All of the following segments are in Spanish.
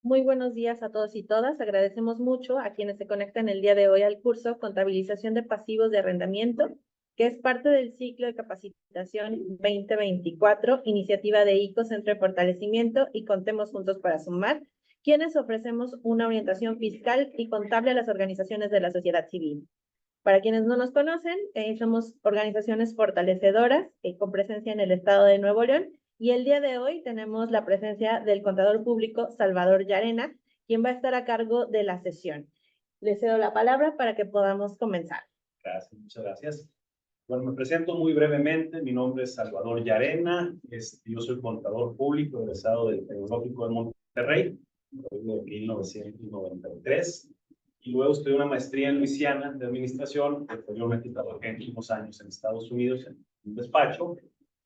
Muy buenos días a todos y todas. Agradecemos mucho a quienes se conectan el día de hoy al curso Contabilización de Pasivos de Arrendamiento, que es parte del ciclo de capacitación 2024, iniciativa de ICO Centro de Fortalecimiento y Contemos Juntos para Sumar, quienes ofrecemos una orientación fiscal y contable a las organizaciones de la sociedad civil. Para quienes no nos conocen, somos organizaciones fortalecedoras con presencia en el estado de Nuevo León, y el día de hoy tenemos la presencia del contador público Salvador Llarena, quien va a estar a cargo de la sesión. Le cedo la palabra para que podamos comenzar. Gracias, muchas gracias. Bueno, me presento muy brevemente. Mi nombre es Salvador Llarena. Yo soy contador público egresado del Tecnológico de Monterrey, de 1993. Y luego estudié una maestría en Luisiana de Administración. Posteriormente trabajé en unos años en Estados Unidos en un despacho.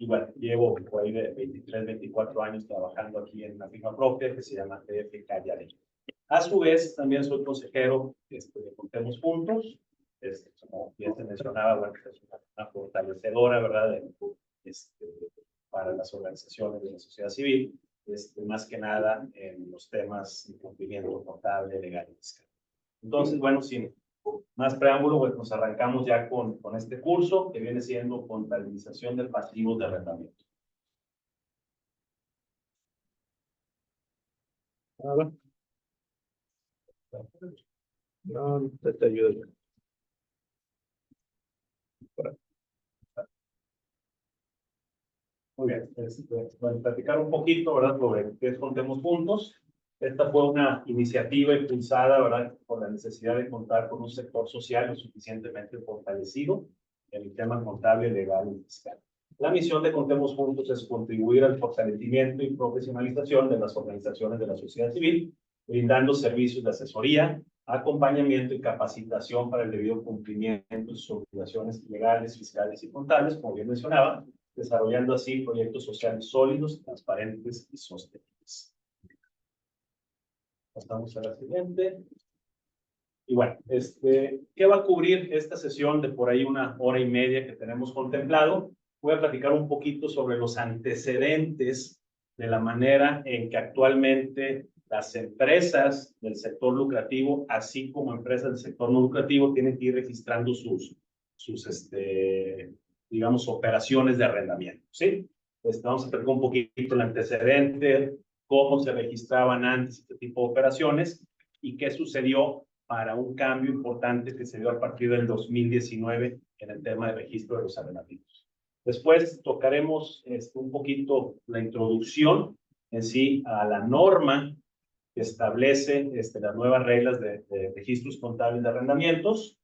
Y bueno, llevo por ahí de 23, 24 años trabajando aquí en una firma propia que se llama TFK Llarena. A su vez, también soy consejero de Contemos Juntos. Como ya se mencionaba, bueno, es una fortalecedora, ¿verdad? Para las organizaciones de la sociedad civil, más que nada en los temas de cumplimiento contable, legal y fiscal. Entonces, bueno, sin más preámbulo, pues nos arrancamos ya con este curso que viene siendo contabilización del pasivo de arrendamiento. No, te ayudo. Muy bien, bueno, platicar un poquito, ¿verdad?, sobre qué es Contemos Juntos. Esta fue una iniciativa impulsada, ¿verdad?, por la necesidad de contar con un sector social lo suficientemente fortalecido en el tema contable, legal y fiscal. La misión de Contemos Juntos es contribuir al fortalecimiento y profesionalización de las organizaciones de la sociedad civil, brindando servicios de asesoría, acompañamiento y capacitación para el debido cumplimiento de sus obligaciones legales, fiscales y contables, como bien mencionaba, desarrollando así proyectos sociales sólidos, transparentes y sostenibles. Pasamos a la siguiente. Y bueno, ¿qué va a cubrir esta sesión de por ahí 1 hora y media que tenemos contemplado? Voy a platicar un poquito sobre los antecedentes de la manera en que actualmente las empresas del sector lucrativo, así como empresas del sector no lucrativo, tienen que ir registrando sus digamos, operaciones de arrendamiento, ¿sí? Vamos a platicar un poquito el antecedente, cómo se registraban antes este tipo de operaciones y qué sucedió para un cambio importante que se dio a partir del 2019 en el tema de registro de los arrendamientos. Después tocaremos un poquito la introducción en sí a la norma que establece las nuevas reglas de registros contables de arrendamientos,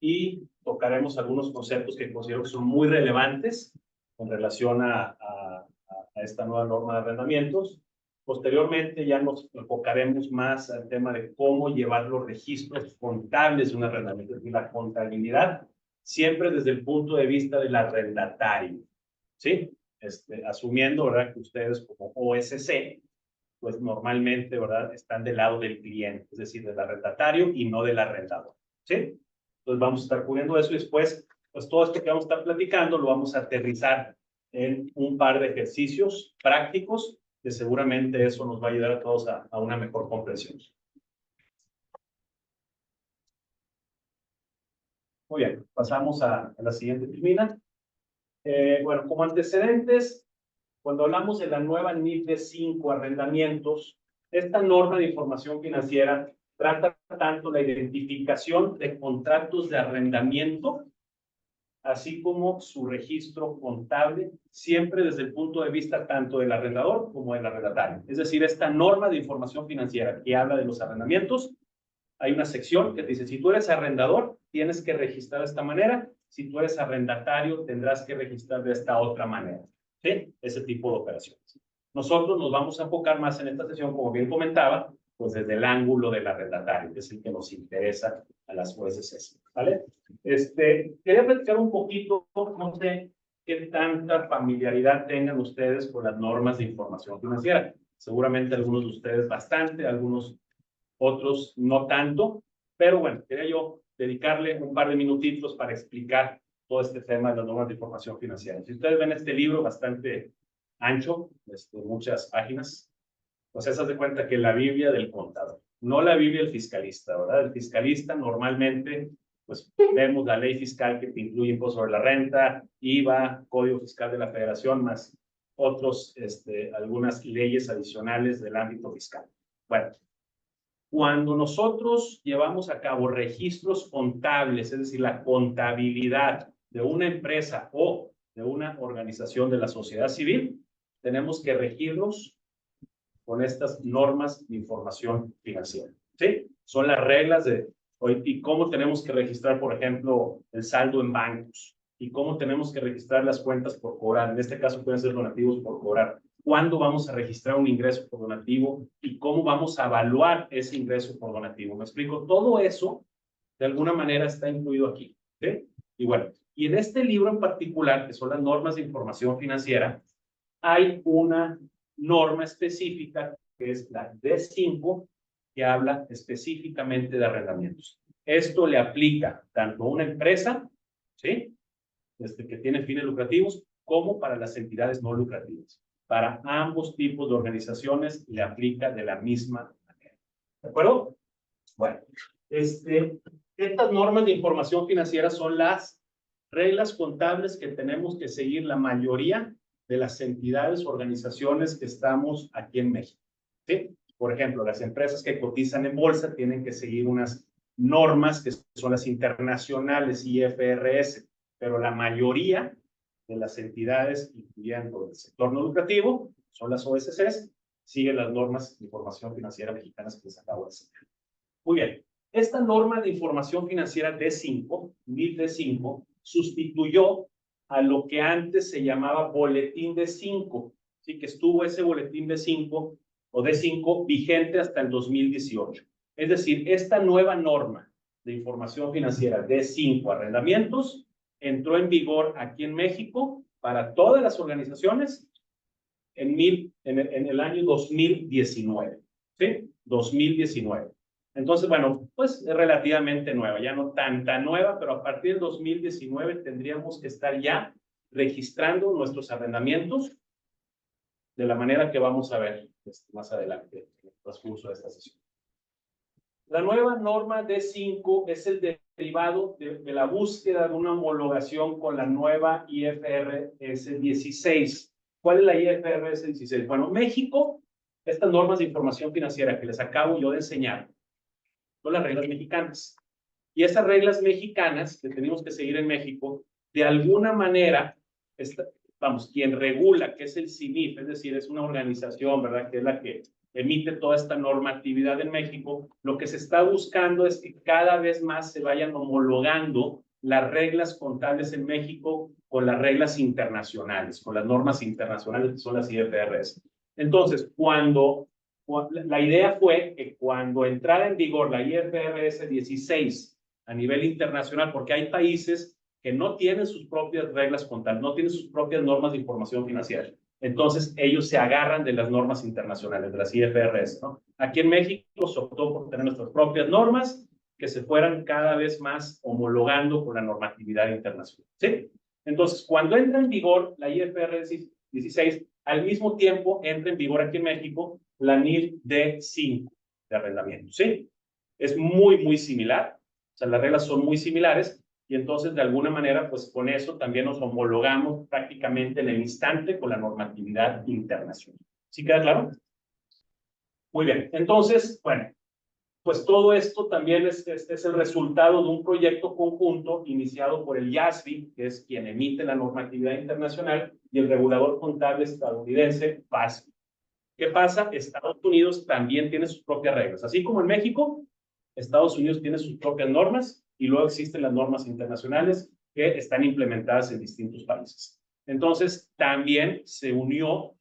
y tocaremos algunos conceptos que considero que son muy relevantes en relación a esta nueva norma de arrendamientos. Posteriormente ya nos enfocaremos más al tema de cómo llevar los registros contables de un arrendamiento, es decir, la contabilidad, siempre desde el punto de vista del arrendatario, ¿sí? Asumiendo, ¿verdad?, que ustedes como OSC, pues normalmente, ¿verdad?, están del lado del cliente, es decir, del arrendatario y no del arrendador, ¿sí? Entonces vamos a estar cubriendo eso y después, pues todo esto que vamos a estar platicando lo vamos a aterrizar en un par de ejercicios prácticos que seguramente eso nos va a ayudar a todos a una mejor comprensión. Muy bien, pasamos a la siguiente termina. Bueno, como antecedentes, cuando hablamos de la nueva NIF de 5 arrendamientos, esta norma de información financiera trata tanto la identificación de contratos de arrendamiento, así como su registro contable, siempre desde el punto de vista tanto del arrendador como del arrendatario. Es decir, esta norma de información financiera que habla de los arrendamientos, hay una sección que te dice, si tú eres arrendador, tienes que registrar de esta manera, si tú eres arrendatario, tendrás que registrar de esta otra manera, ¿sí? Ese tipo de operaciones. Nosotros nos vamos a enfocar más en esta sesión, como bien comentaba, pues desde el ángulo del arrendatario, que es el que nos interesa a las OSCs, ¿vale? Quería platicar un poquito, no sé qué tanta familiaridad tengan ustedes con las normas de información financiera. Seguramente algunos de ustedes bastante, algunos otros no tanto, pero bueno, quería yo dedicarle un par de minutitos para explicar todo este tema de las normas de información financiera. Si ustedes ven este libro bastante ancho, muchas páginas, O sea, se hace cuenta que la Biblia del contador, no la Biblia del fiscalista, ¿verdad? El fiscalista normalmente, pues vemos la ley fiscal que te incluye impuesto sobre la renta, IVA, Código Fiscal de la Federación, más otros, algunas leyes adicionales del ámbito fiscal. Bueno, cuando nosotros llevamos a cabo registros contables, es decir, la contabilidad de una empresa o de una organización de la sociedad civil, tenemos que regirnos con estas normas de información financiera. ¿Sí? Son las reglas de hoy y cómo tenemos que registrar, por ejemplo, el saldo en bancos y cómo tenemos que registrar las cuentas por cobrar. En este caso pueden ser donativos por cobrar. ¿Cuándo vamos a registrar un ingreso por donativo y cómo vamos a evaluar ese ingreso por donativo? ¿Me explico? Todo eso, de alguna manera, está incluido aquí. ¿Sí? Y bueno, y en este libro en particular, que son las normas de información financiera, hay una norma específica que es la D5, que habla específicamente de arrendamientos. Esto le aplica tanto a una empresa, ¿sí? Que tiene fines lucrativos, como para las entidades no lucrativas. Para ambos tipos de organizaciones le aplica de la misma manera. ¿De acuerdo? Bueno, estas normas de información financiera son las reglas contables que tenemos que seguir la mayoría de las entidades o organizaciones que estamos aquí en México. ¿Sí? Por ejemplo, las empresas que cotizan en bolsa tienen que seguir unas normas que son las internacionales IFRS, pero la mayoría de las entidades, incluyendo el sector no lucrativo, son las OSCs, siguen las normas de información financiera mexicanas que les acabo de enseñar. Muy bien, esta norma de información financiera D5, NIF D5, sustituyó a lo que antes se llamaba boletín D5, ¿sí? Que estuvo ese boletín D5 o D5 vigente hasta el 2018. Es decir, esta nueva norma de información financiera D5 arrendamientos entró en vigor aquí en México para todas las organizaciones en el año 2019, ¿sí? 2019. Entonces, bueno, pues es relativamente nueva, ya no tan nueva, pero a partir del 2019 tendríamos que estar ya registrando nuestros arrendamientos de la manera que vamos a ver más adelante en el transcurso de esta sesión. La nueva norma D5 es el derivado de la búsqueda de una homologación con la nueva IFRS 16. ¿Cuál es la IFRS 16? Bueno, México, estas normas de información financiera que les acabo yo de enseñar, son las reglas mexicanas. Y esas reglas mexicanas que tenemos que seguir en México, de alguna manera, quien regula, que es el CINIF, es decir, es una organización, ¿verdad?, que es la que emite toda esta normatividad en México, lo que se está buscando es que cada vez más se vayan homologando las reglas contables en México con las reglas internacionales, con las normas internacionales que son las IFRS. Entonces, la idea fue que cuando entrara en vigor la IFRS 16 a nivel internacional, porque hay países que no tienen sus propias reglas contables, no tienen sus propias normas de información financiera. Entonces, ellos se agarran de las normas internacionales, de las IFRS, ¿no? Aquí en México se optó por tener nuestras propias normas que se fueran cada vez más homologando con la normatividad internacional, ¿sí? Entonces, cuando entra en vigor la IFRS 16, al mismo tiempo entra en vigor aquí en México la NIF D5 de arrendamiento, ¿sí? Es muy similar, o sea, las reglas son muy similares, y entonces de alguna manera, pues con eso también nos homologamos prácticamente en el instante con la normatividad internacional. ¿Sí queda claro? Muy bien, entonces, bueno, pues todo esto también es el resultado de un proyecto conjunto iniciado por el IASB, que es quien emite la normatividad internacional, y el regulador contable estadounidense, FASB. ¿Qué pasa? Estados Unidos también tiene sus propias reglas. Así como en México, Estados Unidos tiene sus propias normas y luego existen las normas internacionales que están implementadas en distintos países. Entonces, también se unió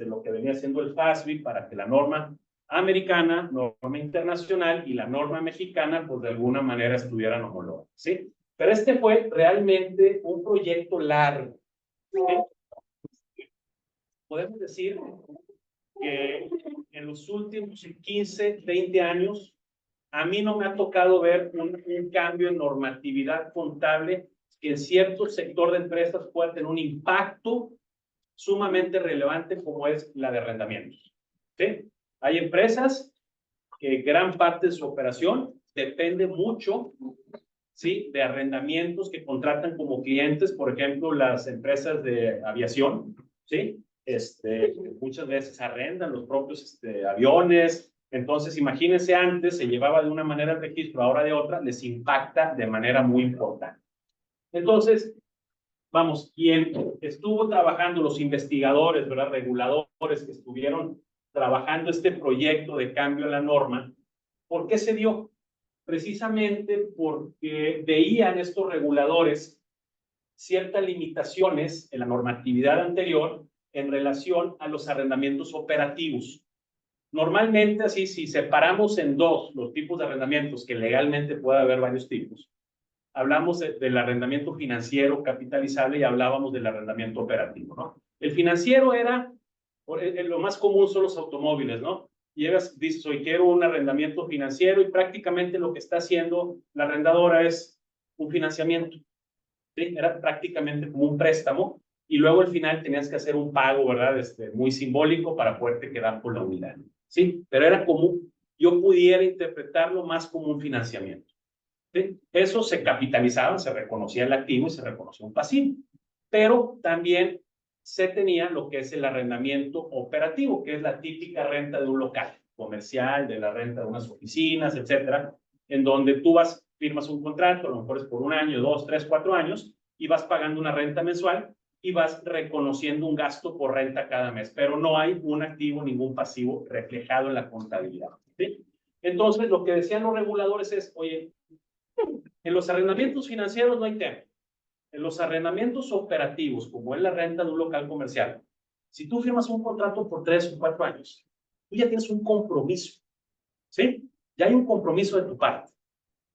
lo que venía siendo el FASB para que la norma americana, norma internacional y la norma mexicana, pues de alguna manera estuvieran homologadas, ¿sí? Pero este fue realmente un proyecto largo, ¿sí? Podemos decir que en los últimos 15, 20 años, a mí no me ha tocado ver un cambio en normatividad contable que en cierto sector de empresas pueda tener un impacto sumamente relevante como es la de arrendamientos. ¿sí? Hay empresas que gran parte de su operación depende mucho, ¿sí? De arrendamientos que contratan como clientes, por ejemplo, las empresas de aviación, ¿sí? Muchas veces arrendan los propios aviones. Entonces, imagínense, antes se llevaba de una manera el registro, ahora de otra, les impacta de manera muy importante. Entonces, vamos, quien estuvo trabajando, los investigadores, ¿verdad? Reguladores que estuvieron trabajando este proyecto de cambio a la norma, ¿por qué se dio? Precisamente porque veían estos reguladores ciertas limitaciones en la normatividad anterior en relación a los arrendamientos operativos. Normalmente, así, si separamos en dos los tipos de arrendamientos, que legalmente puede haber varios tipos, hablamos del arrendamiento financiero capitalizable y hablábamos del arrendamiento operativo, ¿no? El financiero era, lo más común son los automóviles, ¿no? Llegas, dices, hoy quiero un arrendamiento financiero, y prácticamente lo que está haciendo la arrendadora es un financiamiento, ¿sí? Era prácticamente como un préstamo, y luego al final tenías que hacer un pago, ¿verdad? Muy simbólico para poderte quedar con la unidad, ¿sí? Pero era como, yo pudiera interpretarlo más como un financiamiento. ¿Sí? Eso se capitalizaba, se reconocía el activo y se reconocía un pasivo. Pero también se tenía lo que es el arrendamiento operativo, que es la típica renta de un local comercial, de la renta de unas oficinas, etcétera, en donde tú vas, firmas un contrato, a lo mejor es por 1 año, 2, 3, 4 años, y vas pagando una renta mensual y vas reconociendo un gasto por renta cada mes, pero no hay un activo, ningún pasivo reflejado en la contabilidad, ¿sí? Entonces, lo que decían los reguladores es, oye, en los arrendamientos financieros no hay tema. En los arrendamientos operativos, como es la renta de un local comercial, si tú firmas un contrato por 3 o 4 años, tú ya tienes un compromiso, ¿sí? Ya hay un compromiso de tu parte.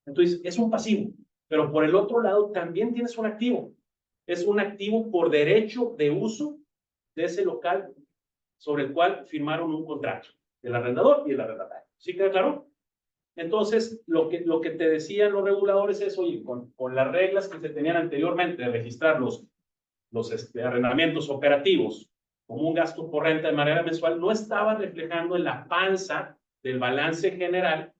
Entonces, es un pasivo. Pero por el otro lado, también tienes un activo. Es un activo por derecho de uso de ese local sobre el cual firmaron un contrato, el arrendador y el arrendatario. ¿Sí queda claro? Entonces, lo que te decían los reguladores es, oye, con las reglas que se tenían anteriormente de registrar los arrendamientos operativos como un gasto por renta de manera mensual, no estaba reflejando en la panza del balance general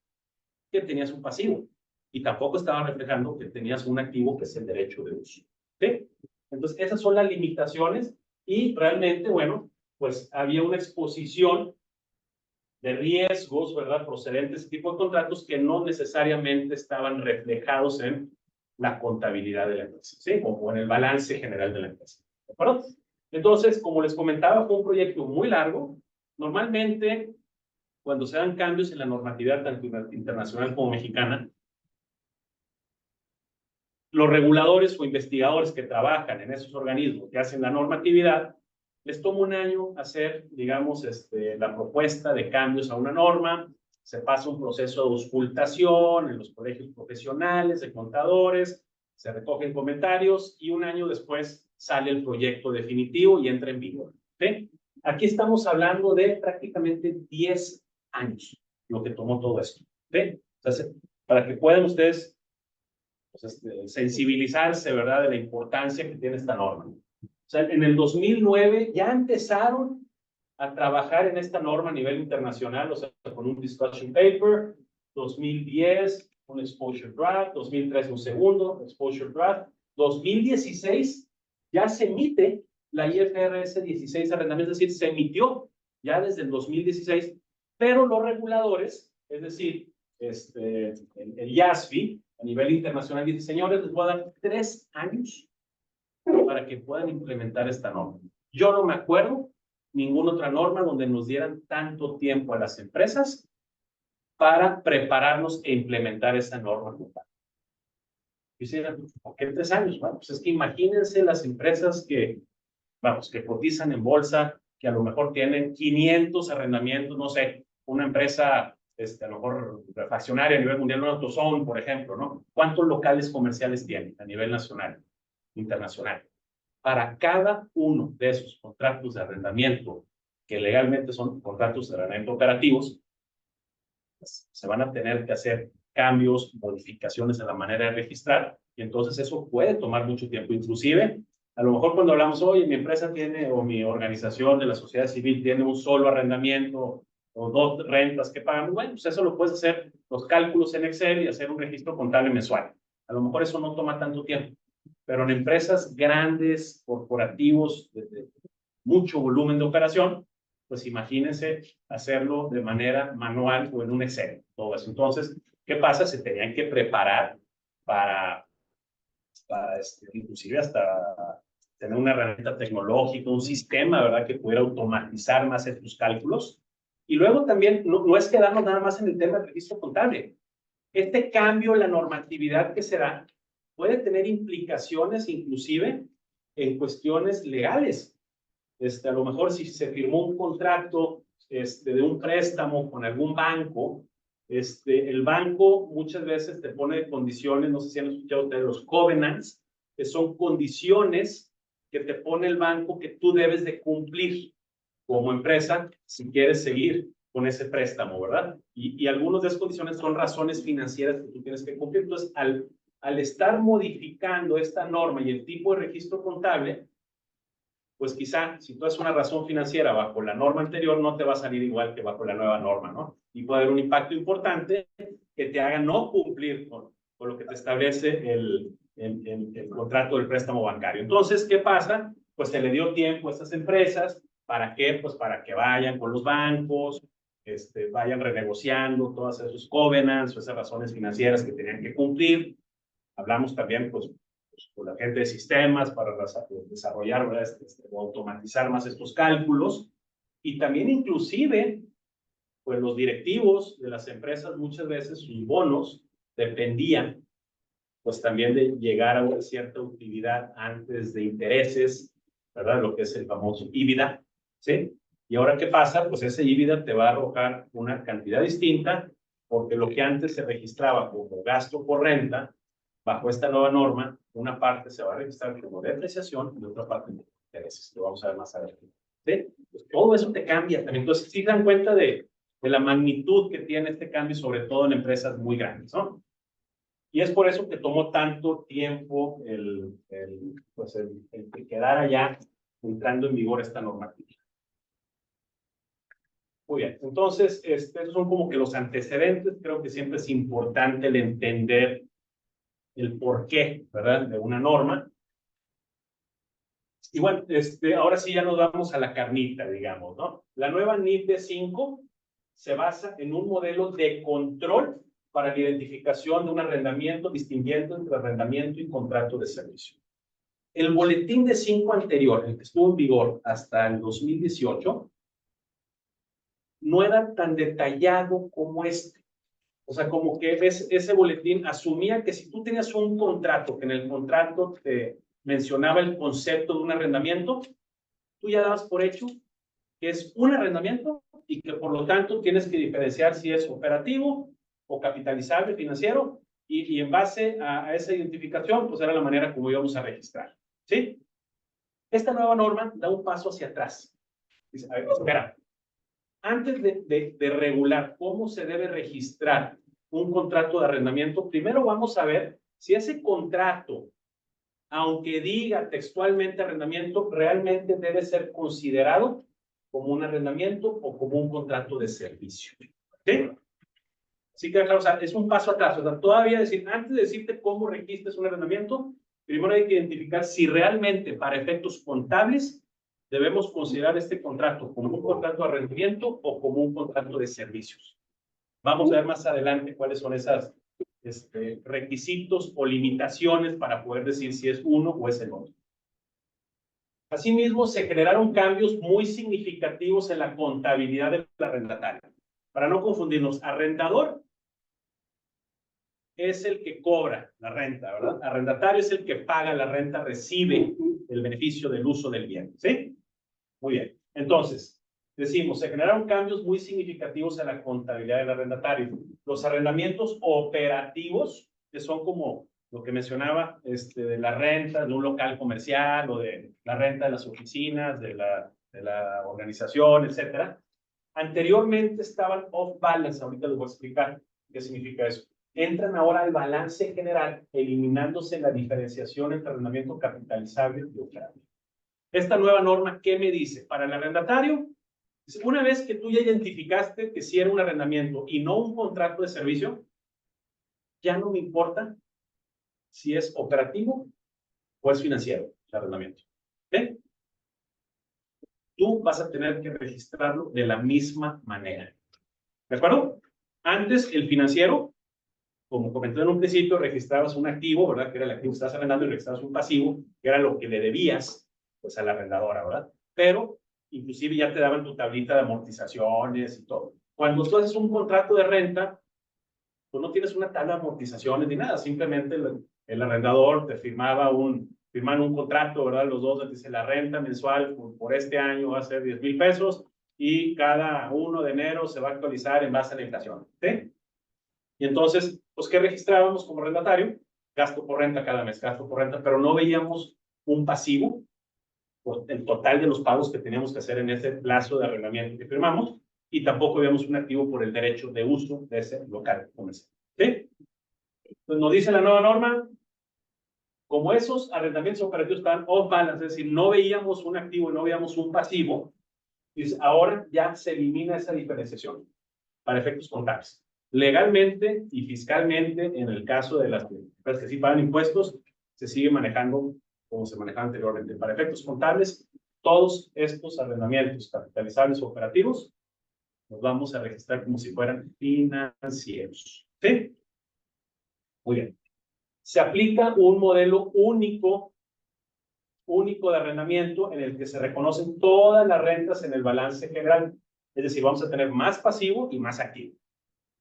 que tenías un pasivo, y tampoco estaba reflejando que tenías un activo, que es el derecho de uso. ¿Sí? Entonces, esas son las limitaciones, y realmente, bueno, pues había una exposición de riesgos, ¿verdad? Procedentes de ese tipo de contratos que no necesariamente estaban reflejados en la contabilidad de la empresa, ¿sí? O en el balance general de la empresa, ¿de acuerdo? Entonces, como les comentaba, fue un proyecto muy largo. Normalmente, cuando se dan cambios en la normatividad tanto internacional como mexicana, los reguladores o investigadores que trabajan en esos organismos que hacen la normatividad, les toma 1 año hacer, digamos, la propuesta de cambios a una norma. Se pasa un proceso de auscultación en los colegios profesionales de contadores, se recogen comentarios, y 1 año después sale el proyecto definitivo y entra en vigor. ¿Sí? Aquí estamos hablando de prácticamente 10 años, lo que tomó todo esto. ¿Sí? Entonces, para que puedan ustedes pues, sensibilizarse, ¿verdad?, de la importancia que tiene esta norma. O sea, en el 2009 ya empezaron a trabajar en esta norma a nivel internacional, o sea, con un discussion paper. 2010, un exposure draft. 2013, un segundo exposure draft. 2016 ya se emite la IFRS 16 arrendamiento, es decir, se emitió ya desde el 2016, pero los reguladores, es decir, el IASB, a nivel internacional, dice, señores, les voy a dar 3 años para que puedan implementar esta norma. Yo no me acuerdo ninguna otra norma donde nos dieran tanto tiempo a las empresas para prepararnos e implementar esa norma. Y si, ¿por qué 3 años? Bueno, pues es que imagínense las empresas que, vamos, que cotizan en bolsa, que a lo mejor tienen 500 arrendamientos, no sé, una empresa a lo mejor refaccionaria a nivel mundial, no AutoZone, por ejemplo, ¿no? ¿Cuántos locales comerciales tienen a nivel nacional, internacional? Para cada uno de esos contratos de arrendamiento, que legalmente son contratos de arrendamiento operativos, pues, se van a tener que hacer cambios, modificaciones en la manera de registrar, y entonces eso puede tomar mucho tiempo. Inclusive, a lo mejor cuando hablamos, oye, mi empresa tiene, o mi organización de la sociedad civil tiene un solo arrendamiento o 2 rentas que pagamos, bueno, pues eso lo puedes hacer, los cálculos en Excel y hacer un registro contable mensual. A lo mejor eso no toma tanto tiempo, pero en empresas grandes, corporativos, de mucho volumen de operación, pues imagínense hacerlo de manera manual o en un Excel, todo eso. Entonces, ¿qué pasa? Se tenían que preparar para inclusive hasta tener una herramienta tecnológica, un sistema, ¿verdad?, que pudiera automatizar más estos cálculos. Y luego también, no es quedarnos nada más en el tema del registro contable. Este cambio, la normatividad que se da, puede tener implicaciones inclusive en cuestiones legales. A lo mejor si se firmó un contrato de un préstamo con algún banco, el banco muchas veces te pone condiciones, no sé si han escuchado ustedes los covenants, que son condiciones que te pone el banco que tú debes de cumplir como empresa si quieres seguir con ese préstamo, ¿verdad? Y algunas de esas condiciones son razones financieras que tú tienes que cumplir. Entonces, al estar modificando esta norma y el tipo de registro contable, pues quizá si tú haces una razón financiera bajo la norma anterior, no te va a salir igual que bajo la nueva norma, ¿no? Y puede haber un impacto importante que te haga no cumplir con lo que te establece el contrato del préstamo bancario. Entonces, ¿qué pasa? Pues se le dio tiempo a estas empresas. ¿Para qué? Pues para que vayan con los bancos, vayan renegociando todos esos covenants o esas razones financieras que tenían que cumplir. Hablamos también, pues, con la gente de sistemas para desarrollar, ¿verdad? O automatizar más estos cálculos. Y también inclusive, pues los directivos de las empresas muchas veces sus bonos dependían pues también de llegar a una cierta utilidad antes de intereses, ¿verdad? Lo que es el famoso EBITDA, ¿sí? Y ahora, ¿qué pasa? Pues ese EBITDA te va a arrojar una cantidad distinta, porque lo que antes se registraba como gasto por renta, bajo esta nueva norma, una parte se va a registrar como depreciación y otra parte como intereses, que vamos a ver más adelante. ¿Sí? Pues todo eso te cambia también. Entonces, sí dan cuenta de la magnitud que tiene este cambio, sobre todo en empresas muy grandes, ¿no? Y es por eso que tomó tanto tiempo el que quedara ya entrando en vigor esta normativa. Muy bien, entonces, estos son como que los antecedentes. Creo que siempre es importante el entender el porqué, ¿verdad?, de una norma. Y bueno, ahora sí ya nos vamos a la carnita, digamos, ¿no? La nueva NIF D5 se basa en un modelo de control para la identificación de un arrendamiento, distinguiendo entre arrendamiento y contrato de servicio. El boletín D5 anterior, el que estuvo en vigor hasta el 2018, no era tan detallado como este. O sea, como que ese boletín asumía que si tú tenías un contrato, que en el contrato te mencionaba el concepto de un arrendamiento, tú ya dabas por hecho que es un arrendamiento y que por lo tanto tienes que diferenciar si es operativo o capitalizable financiero, y en base a esa identificación, pues era la manera como íbamos a registrar, ¿sí? Esta nueva norma da un paso hacia atrás. Dice, a ver, espera, antes de regular cómo se debe registrar un contrato de arrendamiento, primero vamos a ver si ese contrato, aunque diga textualmente arrendamiento, realmente debe ser considerado como un arrendamiento o como un contrato de servicio. ¿Sí? Así que, claro, o sea, es un paso atrás. O sea, todavía decir, antes de decirte cómo registras un arrendamiento, primero hay que identificar si realmente, para efectos contables, debemos considerar este contrato como un contrato de arrendamiento o como un contrato de servicios. Vamos a ver más adelante cuáles son esos requisitos o limitaciones para poder decir si es uno o es el otro. Asimismo, se generaron cambios muy significativos en la contabilidad del arrendatario. Para no confundirnos, arrendador es el que cobra la renta, ¿verdad? Arrendatario es el que paga la renta, recibe el beneficio del uso del bien, ¿sí? Muy bien. Entonces, decimos, se generaron cambios muy significativos en la contabilidad del arrendatario. Los arrendamientos operativos, que son como lo que mencionaba, de la renta de un local comercial o de la renta de las oficinas, de la organización, etcétera. Anteriormente estaban off balance, ahorita les voy a explicar qué significa eso. Entran ahora al balance general, eliminándose la diferenciación entre arrendamiento capitalizable y operativo. Esta nueva norma, ¿qué me dice? Para el arrendatario, Una vez que tú ya identificaste que sí era un arrendamiento y no un contrato de servicio, ya no me importa si es operativo o es financiero el arrendamiento. ¿Sí? Tú vas a tener que registrarlo de la misma manera. ¿De acuerdo? Antes, el financiero, como comenté en un principio, registrabas un activo, ¿verdad? Que era el activo que estás arrendando, y registrabas un pasivo, que era lo que le debías, pues, a la arrendadora, ¿verdad? Pero, inclusive ya te daban tu tablita de amortizaciones y todo. Cuando tú haces un contrato de renta, pues no tienes una tabla de amortizaciones ni nada, simplemente el arrendador te firman un contrato, ¿verdad? Los dos, dice la renta mensual por este año va a ser 10,000 pesos y cada 1 de enero se va a actualizar en base a la inflación, ¿sí? Y entonces, pues, ¿qué registrábamos como arrendatario? Gasto por renta cada mes, gasto por renta, pero no veíamos un pasivo, por el total de los pagos que teníamos que hacer en ese plazo de arrendamiento que firmamos, y tampoco veíamos un activo por el derecho de uso de ese local comercial. ¿Sí? Entonces nos dice la nueva norma, como esos arrendamientos operativos estaban off balance, es decir, no veíamos un activo y no veíamos un pasivo, dice, ahora ya se elimina esa diferenciación para efectos contables. Legalmente y fiscalmente, en el caso de las empresas que sí pagan impuestos, se sigue manejando como se manejaba anteriormente. Para efectos contables, todos estos arrendamientos capitalizables o operativos los vamos a registrar como si fueran financieros. ¿Sí? Muy bien. Se aplica un modelo único de arrendamiento en el que se reconocen todas las rentas en el balance general. Es decir, vamos a tener más pasivo y más activo,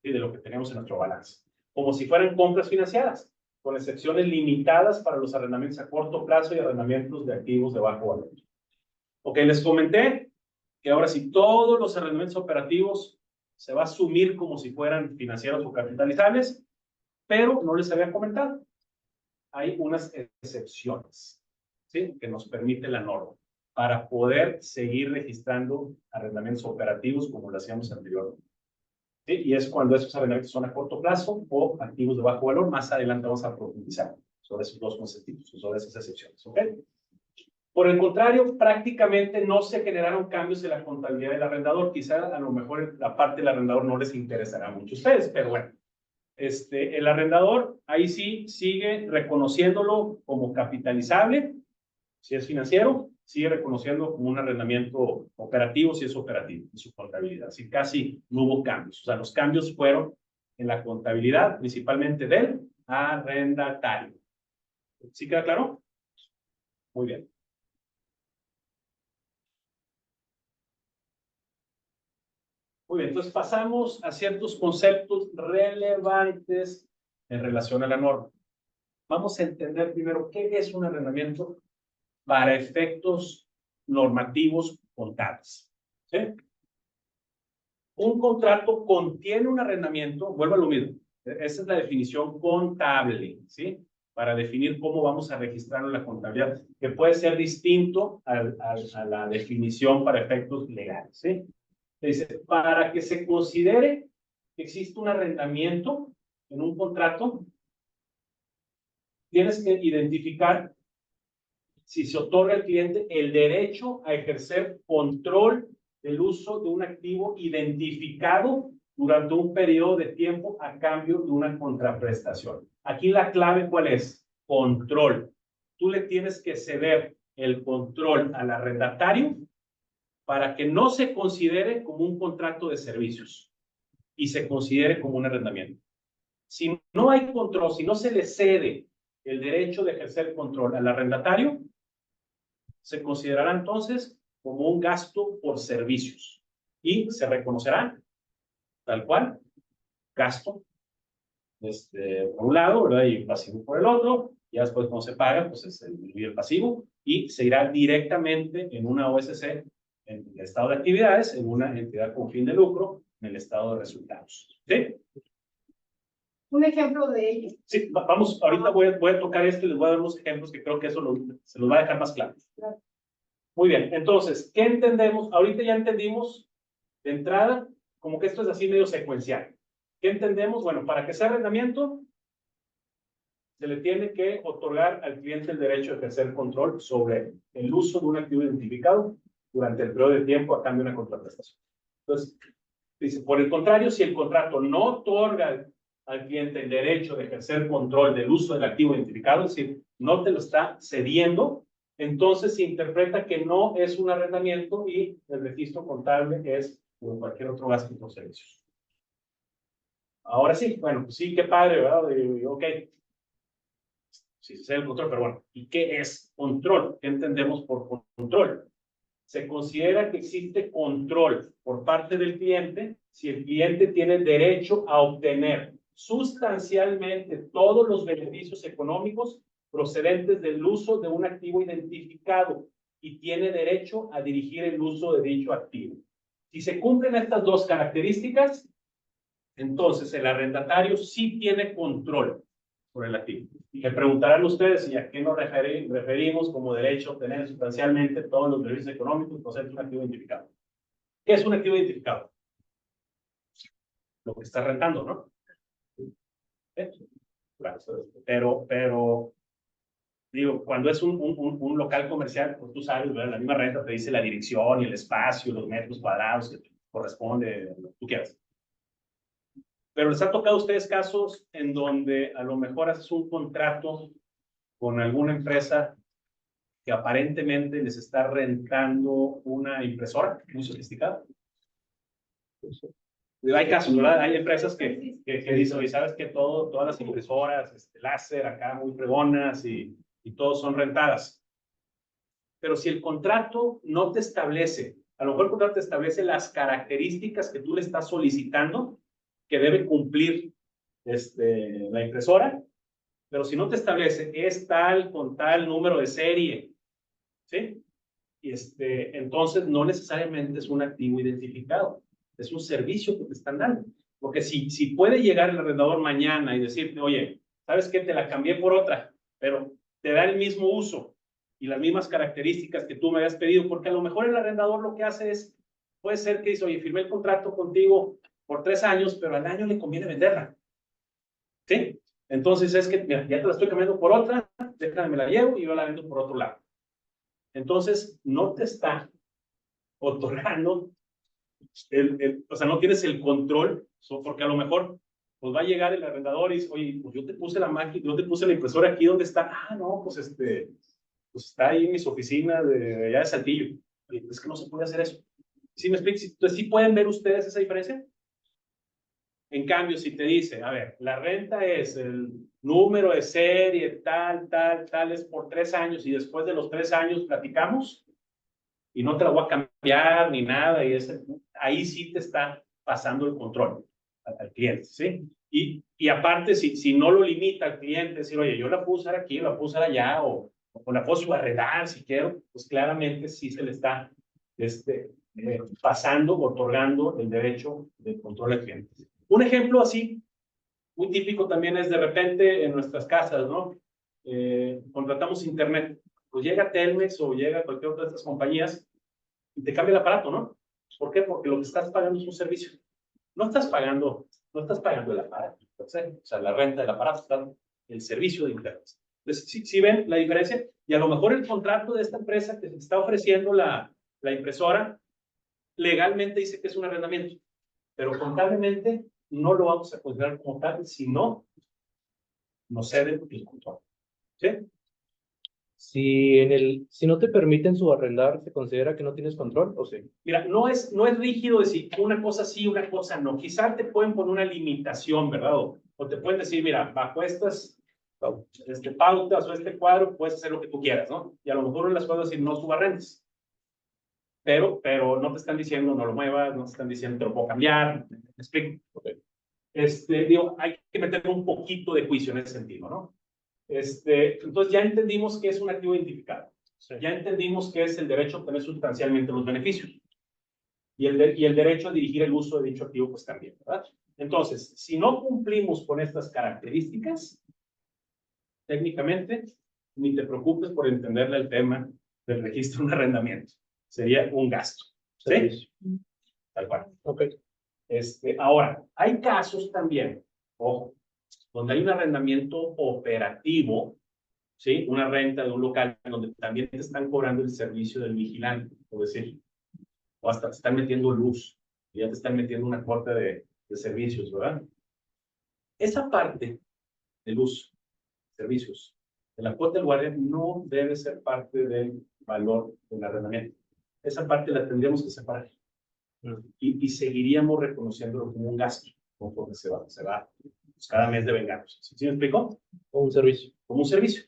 ¿sí?, de lo que tenemos en nuestro balance. Como si fueran compras financiadas, con excepciones limitadas para los arrendamientos a corto plazo y arrendamientos de activos de bajo valor. Ok, les comenté que ahora sí todos los arrendamientos operativos se va a asumir como si fueran financieros o capitalizables, pero no les había comentado. Hay unas excepciones, ¿sí?, que nos permite la norma para poder seguir registrando arrendamientos operativos como lo hacíamos anteriormente. ¿Sí? Y es cuando esos arrendamientos son a corto plazo o activos de bajo valor. Más adelante vamos a profundizar sobre esos dos conceptos, sobre esas excepciones. ¿Ok? Por el contrario, prácticamente no se generaron cambios en la contabilidad del arrendador. Quizá a lo mejor la parte del arrendador no les interesará mucho a ustedes, pero bueno. El arrendador ahí sí sigue reconociéndolo como capitalizable, si es financiero, sigue reconociendo como un arrendamiento operativo, si es operativo, en su contabilidad. Así casi no hubo cambios. O sea, los cambios fueron en la contabilidad, principalmente del arrendatario. ¿Sí queda claro? Muy bien. Muy bien, entonces pasamos a ciertos conceptos relevantes en relación a la norma. Vamos a entender primero qué es un arrendamiento para efectos normativos contables. ¿Sí? Un contrato contiene un arrendamiento, vuelvo a lo mismo, esa es la definición contable, ¿sí? Para definir cómo vamos a registrarlo en la contabilidad, que puede ser distinto a la definición para efectos legales, ¿sí? Dice, para que se considere que existe un arrendamiento en un contrato, tienes que identificar si se otorga al cliente el derecho a ejercer control del uso de un activo identificado durante un periodo de tiempo a cambio de una contraprestación. Aquí la clave, ¿cuál es? Control. Tú le tienes que ceder el control al arrendatario para que no se considere como un contrato de servicios y se considere como un arrendamiento. Si no hay control, si no se le cede el derecho de ejercer control al arrendatario, se considerará entonces como un gasto por servicios y se reconocerá tal cual gasto por un lado, ¿verdad?, y pasivo por el otro. Ya después cuando se paga, pues es el pasivo y se irá directamente en una OSC, en el estado de actividades, en una entidad con fin de lucro, en el estado de resultados. ¿Sí? Un ejemplo de ello. Sí, vamos, ahorita voy a tocar esto y les voy a dar unos ejemplos que creo que eso se los va a dejar más claro. Claro. Muy bien, entonces, ¿qué entendemos? Ahorita ya entendimos de entrada, como que esto es así medio secuencial. ¿Qué entendemos? Bueno, para que sea arrendamiento, se le tiene que otorgar al cliente el derecho de ejercer control sobre el uso de un activo identificado durante el periodo de tiempo a cambio de una contraprestación. Entonces, dice, por el contrario, si el contrato no otorga al cliente el derecho de ejercer control del uso del activo identificado, es decir, no te lo está cediendo, entonces se interpreta que no es un arrendamiento y el registro contable es como cualquier otro gasto por servicios. Ahora sí, bueno, pues sí, qué padre, ¿verdad? Ok, sí, se el control, pero bueno, ¿y qué es control? ¿Qué entendemos por control? Se considera que existe control por parte del cliente si el cliente tiene derecho a obtener sustancialmente todos los beneficios económicos procedentes del uso de un activo identificado y tiene derecho a dirigir el uso de dicho activo. Si se cumplen estas dos características, entonces el arrendatario sí tiene control sobre el activo. Me preguntarán ustedes, ¿y a qué nos referimos como derecho a obtener sustancialmente todos los beneficios económicos procedentes de un activo identificado? ¿Qué es un activo identificado? Lo que está rentando, ¿no? Pero, digo, cuando es un local comercial, pues tú sabes, ¿verdad? La misma renta te dice la dirección y el espacio, los metros cuadrados que corresponde, lo que tú quieras. Pero les ha tocado a ustedes casos en donde a lo mejor haces un contrato con alguna empresa que aparentemente les está rentando una impresora muy sofisticada. Hay casos, ¿verdad? Hay empresas que dicen, oye, ¿sabes qué? Todas las impresoras, láser acá muy fregonas y todos son rentadas. Pero si el contrato no te establece, a lo mejor el contrato te establece las características que tú le estás solicitando que debe cumplir la impresora, pero si no te establece, es tal con tal número de serie, ¿sí? Y entonces no necesariamente es un activo identificado, es un servicio que te están dando. Porque si puede llegar el arrendador mañana y decirte, oye, ¿sabes qué? Te la cambié por otra, pero te da el mismo uso y las mismas características que tú me habías pedido, porque a lo mejor el arrendador lo que hace es, puede ser que dice, oye, firmé el contrato contigo por 3 años, pero al año le conviene venderla. ¿Sí? Entonces es que, mira, ya te la estoy cambiando por otra, déjame, me la llevo y yo la vendo por otro lado. Entonces, no te está otorgando, o sea, no tienes el control, porque a lo mejor pues va a llegar el arrendador y dice, oye, pues yo te puse la máquina, yo te puse la impresora aquí, ¿dónde está? Ah, no, pues pues está ahí en mis oficinas de allá de Saltillo. Oye, es que no se puede hacer eso. ¿Sí me explico? Entonces, ¿sí pueden ver ustedes esa diferencia? En cambio, si te dice, a ver, la renta es el número de serie, tal, es por 3 años y después de los 3 años platicamos y no te la voy a cambiar ni nada, y ahí sí te está pasando el control al cliente, ¿sí? Y aparte, si no lo limita al cliente, decir, oye, yo la puedo usar aquí, la puedo usar allá, o la puedo subarrendar si quiero, pues claramente sí se le está pasando, otorgando el derecho de control al cliente. Un ejemplo así, muy típico también es de repente en nuestras casas, ¿no? Contratamos internet. Pues llega Telmex o llega cualquier otra de estas compañías y te cambia el aparato, ¿no? ¿Por qué? Porque lo que estás pagando es un servicio. No estás pagando el aparato, o sea, la renta del aparato, está el servicio de internet. Entonces, ¿sí ven la diferencia? Y a lo mejor el contrato de esta empresa que se está ofreciendo la impresora, legalmente dice que es un arrendamiento, pero contablemente no lo vamos a considerar como tal, si no nos ceden el control. ¿Sí? Si no te permiten subarrendar, ¿se considera que no tienes control o sí? Mira, no es rígido decir una cosa sí, una cosa no. Quizás te pueden poner una limitación, ¿verdad? O te pueden decir, mira, bajo estas pautas o este cuadro, puedes hacer lo que tú quieras, ¿no? Y a lo mejor las puedes decir, no subarrendes. Pero no te están diciendo, no lo muevas, no te están diciendo, te lo puedo cambiar. ¿Me explico? Okay. Digo, hay que meter un poquito de juicio en ese sentido, ¿no? Entonces ya entendimos que es un activo identificado. Sí. Ya entendimos que es el derecho a obtener sustancialmente los beneficios. Y el derecho a dirigir el uso de dicho activo, pues también, ¿verdad? Entonces, si no cumplimos con estas características, técnicamente, ni te preocupes por entenderle el tema del registro de un arrendamiento. Sería un gasto. ¿Sí? Sí. Tal cual. Ok. Ahora, hay casos también, ojo, donde hay un arrendamiento operativo, ¿sí? Una renta de un local donde también te están cobrando el servicio del vigilante, es decir, o hasta te están metiendo luz, y ya te están metiendo una corte de servicios, ¿verdad? Esa parte de luz, servicios, de la cuota del guardia no debe ser parte del valor del arrendamiento. Esa parte la tendríamos que separar. Y seguiríamos reconociéndolo como un gasto, conforme se va pues, cada mes de venganos. ¿Sí me explico? O un servicio. Como un servicio.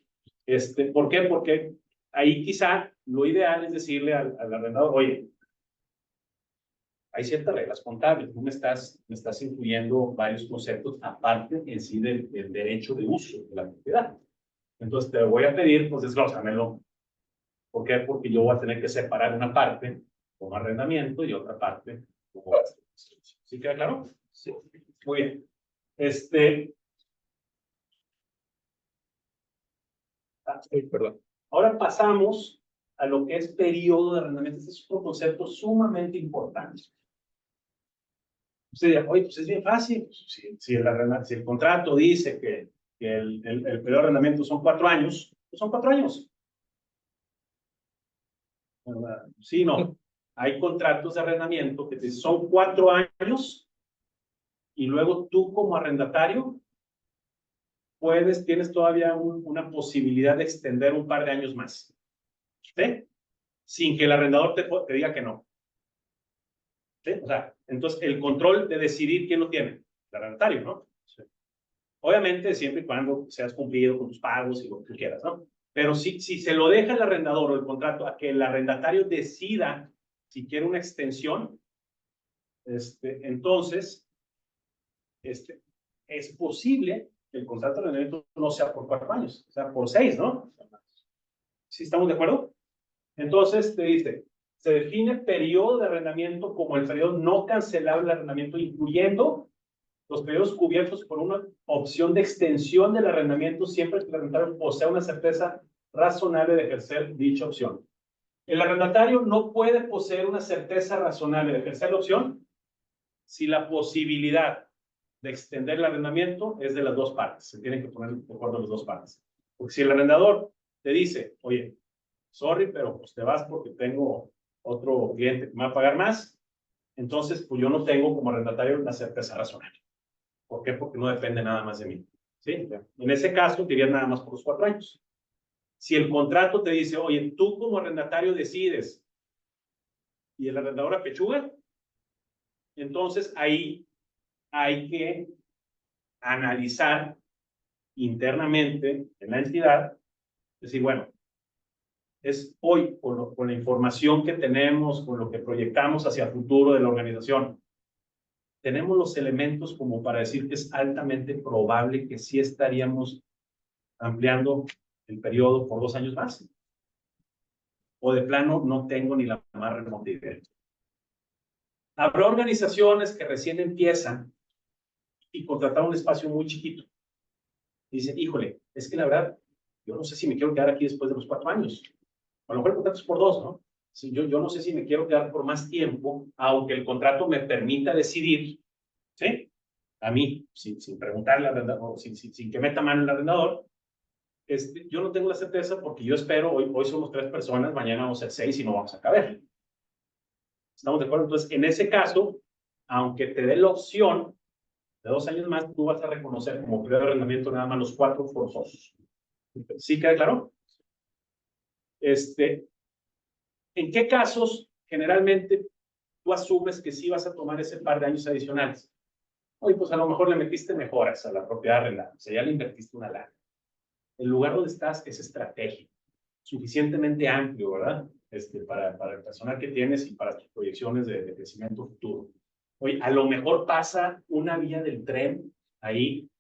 ¿Por qué? Porque ahí quizá lo ideal es decirle al arrendador, oye, hay ciertas reglas contables, tú me estás incluyendo varios conceptos aparte en sí del derecho de uso de la propiedad. Entonces te voy a pedir, pues desglósamelo. ¿Por qué? Porque yo voy a tener que separar una parte como arrendamiento y otra parte como gasto. ¿Sí queda claro? Sí. Muy bien. Perdón. Ahora pasamos a lo que es periodo de arrendamiento. Este es un concepto sumamente importante. Usted dirá, oye, pues es bien fácil. Si el contrato dice que el periodo de arrendamiento son 4 años, pues son 4 años. Sí, no. Hay contratos de arrendamiento que son 4 años y luego tú como arrendatario tienes todavía una posibilidad de extender un par de años más. ¿Sí? Sin que el arrendador te diga que no. ¿Sí? O sea, entonces el control de decidir quién lo tiene, el arrendatario, ¿no? Sí. Obviamente siempre y cuando seas cumplido con tus pagos y lo que tú quieras, ¿no? Pero si se lo deja el arrendador o el contrato a que el arrendatario decida si quiere una extensión, entonces, es posible que el contrato de arrendamiento no sea por 4 años, o sea, por 6, ¿no? ¿Sí estamos de acuerdo? Entonces, te dice, se define periodo de arrendamiento como el periodo no cancelable de arrendamiento, incluyendo los periodos cubiertos por una opción de extensión del arrendamiento siempre que el arrendatario posea una certeza razonable de ejercer dicha opción. El arrendatario no puede poseer una certeza razonable de ejercer la opción si la posibilidad de extender el arrendamiento es de las dos partes. Se tienen que poner de acuerdo las dos partes. Porque si el arrendador te dice, oye, sorry, pero pues te vas porque tengo otro cliente que me va a pagar más, entonces pues yo no tengo como arrendatario una certeza razonable. ¿Por qué? Porque no depende nada más de mí. ¿Sí? En ese caso, dirías nada más por los 4 años. Si el contrato te dice, oye, tú como arrendatario decides y el arrendador apechuga, entonces ahí hay que analizar internamente en la entidad, decir, bueno, es hoy con la información que tenemos, con lo que proyectamos hacia el futuro de la organización, tenemos los elementos como para decir que es altamente probable que sí estaríamos ampliando el periodo por 2 años más. O de plano no tengo ni la más remota idea. Habrá organizaciones que recién empiezan y contrataron un espacio muy chiquito. Y dicen, híjole, es que la verdad, yo no sé si me quiero quedar aquí después de los 4 años. A lo mejor el contrato es por 2, ¿no? Si yo no sé si me quiero quedar por más tiempo, aunque el contrato me permita decidir, ¿sí? A mí, sin preguntarle al arrendador, sin que meta mano el arrendador, yo no tengo la certeza porque yo espero, hoy somos 3 personas, mañana vamos a ser 6 y no vamos a caber. ¿Estamos de acuerdo? Entonces, en ese caso, aunque te dé la opción de 2 años más, tú vas a reconocer como periodo de arrendamiento nada más los 4 forzosos. ¿Sí queda claro? ¿En qué casos generalmente tú asumes que sí vas a tomar ese par de años adicionales? Oye, pues a lo mejor le metiste mejoras a la propiedad arrendada, o sea, ya le invertiste una lana. El lugar donde estás es estratégico, suficientemente amplio, ¿verdad? Para el personal que tienes y para tus proyecciones de crecimiento futuro. Oye, a lo mejor pasa una vía del tren ahí,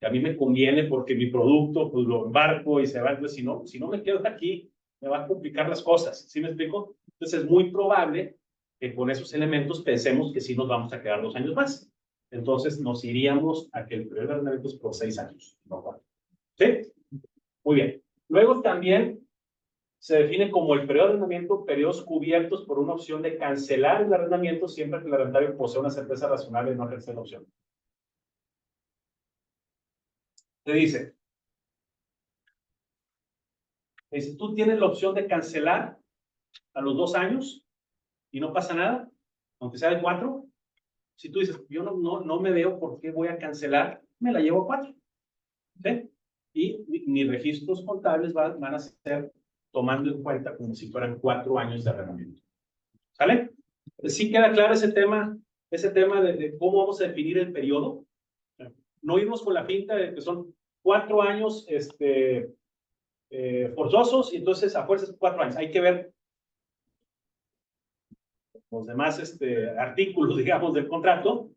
que a mí me conviene porque mi producto, pues lo embarco y se va. Entonces, si no me quedo aquí, me va a complicar las cosas. ¿Sí me explico? Entonces, es muy probable que con esos elementos pensemos que sí nos vamos a quedar 2 años más. Entonces, nos iríamos a que el periodo de arrendamiento es por 6 años, no 4. ¿Sí? Muy bien. Luego también se define como el periodo de arrendamiento periodos cubiertos por una opción de cancelar el arrendamiento siempre que el arrendatario posea una certeza razonable de no ejercer la opción. Te dice, tú tienes la opción de cancelar a los 2 años y no pasa nada, aunque sea de 4. Si tú dices, yo no me veo por qué voy a cancelar, me la llevo a 4. ¿Sí? Y mis registros contables van a ser tomando en cuenta como si fueran 4 años de arrendamiento. ¿Sale? ¿Sí queda claro ese tema de cómo vamos a definir el periodo? No irnos con la finta de que son 4 años forzosos y entonces a fuerzas 4 años. Hay que ver los demás artículos, digamos, del contrato,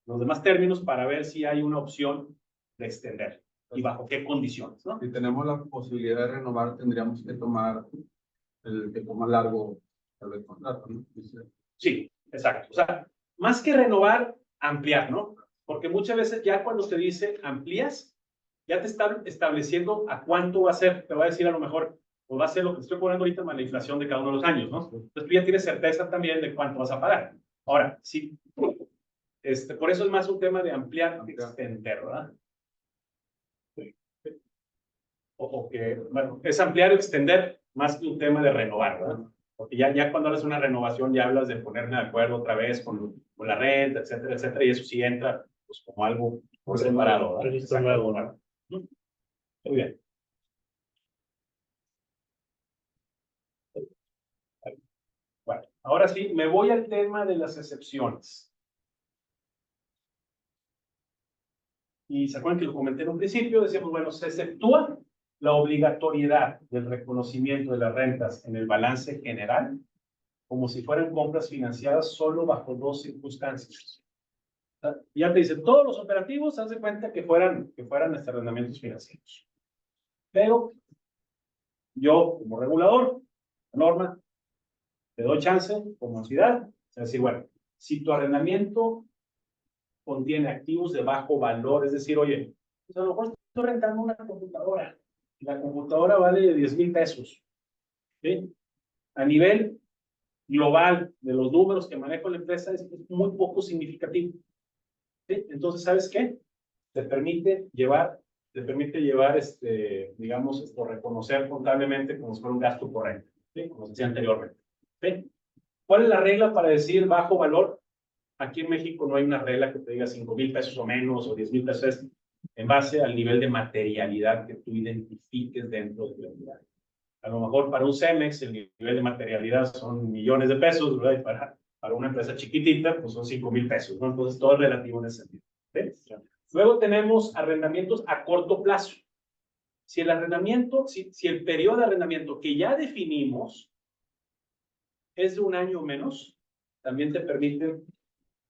los demás términos para ver si hay una opción de extender y bajo qué condiciones, ¿no? Si tenemos la posibilidad de renovar, tendríamos que tomar el tiempo más largo del contrato, ¿no? Sí, exacto. O sea, más que renovar, ampliar, ¿no? Porque muchas veces ya cuando se dice amplías, ya te están estableciendo a cuánto va a ser. Te va a decir a lo mejor, o va a ser lo que te estoy cobrando ahorita más la inflación de cada uno de los años, ¿no? Entonces tú ya tienes certeza también de cuánto vas a pagar. Ahora, sí, por eso es más un tema de ampliar que extender, ¿verdad? O que, bueno, es ampliar o extender más que un tema de renovar, ¿verdad? Porque ya cuando hablas de una renovación ya hablas de ponerme de acuerdo otra vez con la renta, etcétera, etcétera, y eso sí entra pues como algo por separado, ¿verdad? Registro nuevo, ¿no? Muy bien. Bueno, ahora sí, me voy al tema de las excepciones. Y se acuerdan que lo comenté en un principio, decíamos, bueno, se exceptúa la obligatoriedad del reconocimiento de las rentas en el balance general como si fueran compras financiadas solo bajo 2 circunstancias. Ya te dice, todos los operativos, haz de cuenta que fueran arrendamientos financieros. Pero yo, como regulador, la norma, te doy chance, como entidad, es decir, bueno, si tu arrendamiento contiene activos de bajo valor, es decir, oye, pues a lo mejor estoy rentando una computadora, y la computadora vale 10,000 pesos. ¿Sí? A nivel global de los números que maneja la empresa es muy poco significativo. ¿Sí? Entonces, ¿sabes qué? Te permite llevar, digamos, reconocer contablemente como si fuera un gasto corriente, ¿sí? Como se decía anteriormente. ¿Sí? ¿Cuál es la regla para decir bajo valor? Aquí en México no hay una regla que te diga 5,000 pesos o menos o 10,000 pesos, en base al nivel de materialidad que tú identifiques dentro de la unidad. A lo mejor para un Cemex el nivel de materialidad son millones de pesos, ¿verdad? Y para una empresa chiquitita, pues son 5,000 pesos, ¿no? Entonces todo es relativo en ese sentido. ¿Sí? Luego tenemos arrendamientos a corto plazo. Si el periodo de arrendamiento que ya definimos es de 1 año o menos, también te permite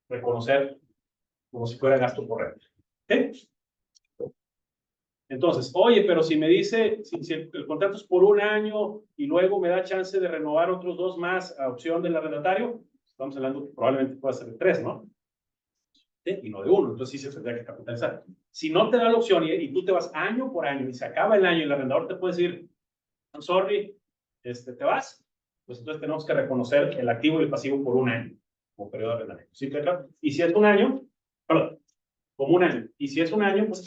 reconocer como si fuera gasto corriente. ¿Sí? Entonces, oye, pero si me dice, si el contrato es por 1 año y luego me da chance de renovar otros 2 más a opción del arrendatario, estamos hablando que probablemente pueda ser de 3, ¿no? ¿Sí? Y no de 1, entonces sí se tendría que capitalizar. Si no te da la opción y tú te vas año por año y se acaba el año y el arrendador te puede decir, I'm sorry, te vas, pues entonces tenemos que reconocer el activo y el pasivo por 1 año, como periodo de arrendamiento. ¿Sí, claro? Y si es 1 año, perdón, como 1 año. Y si es 1 año, pues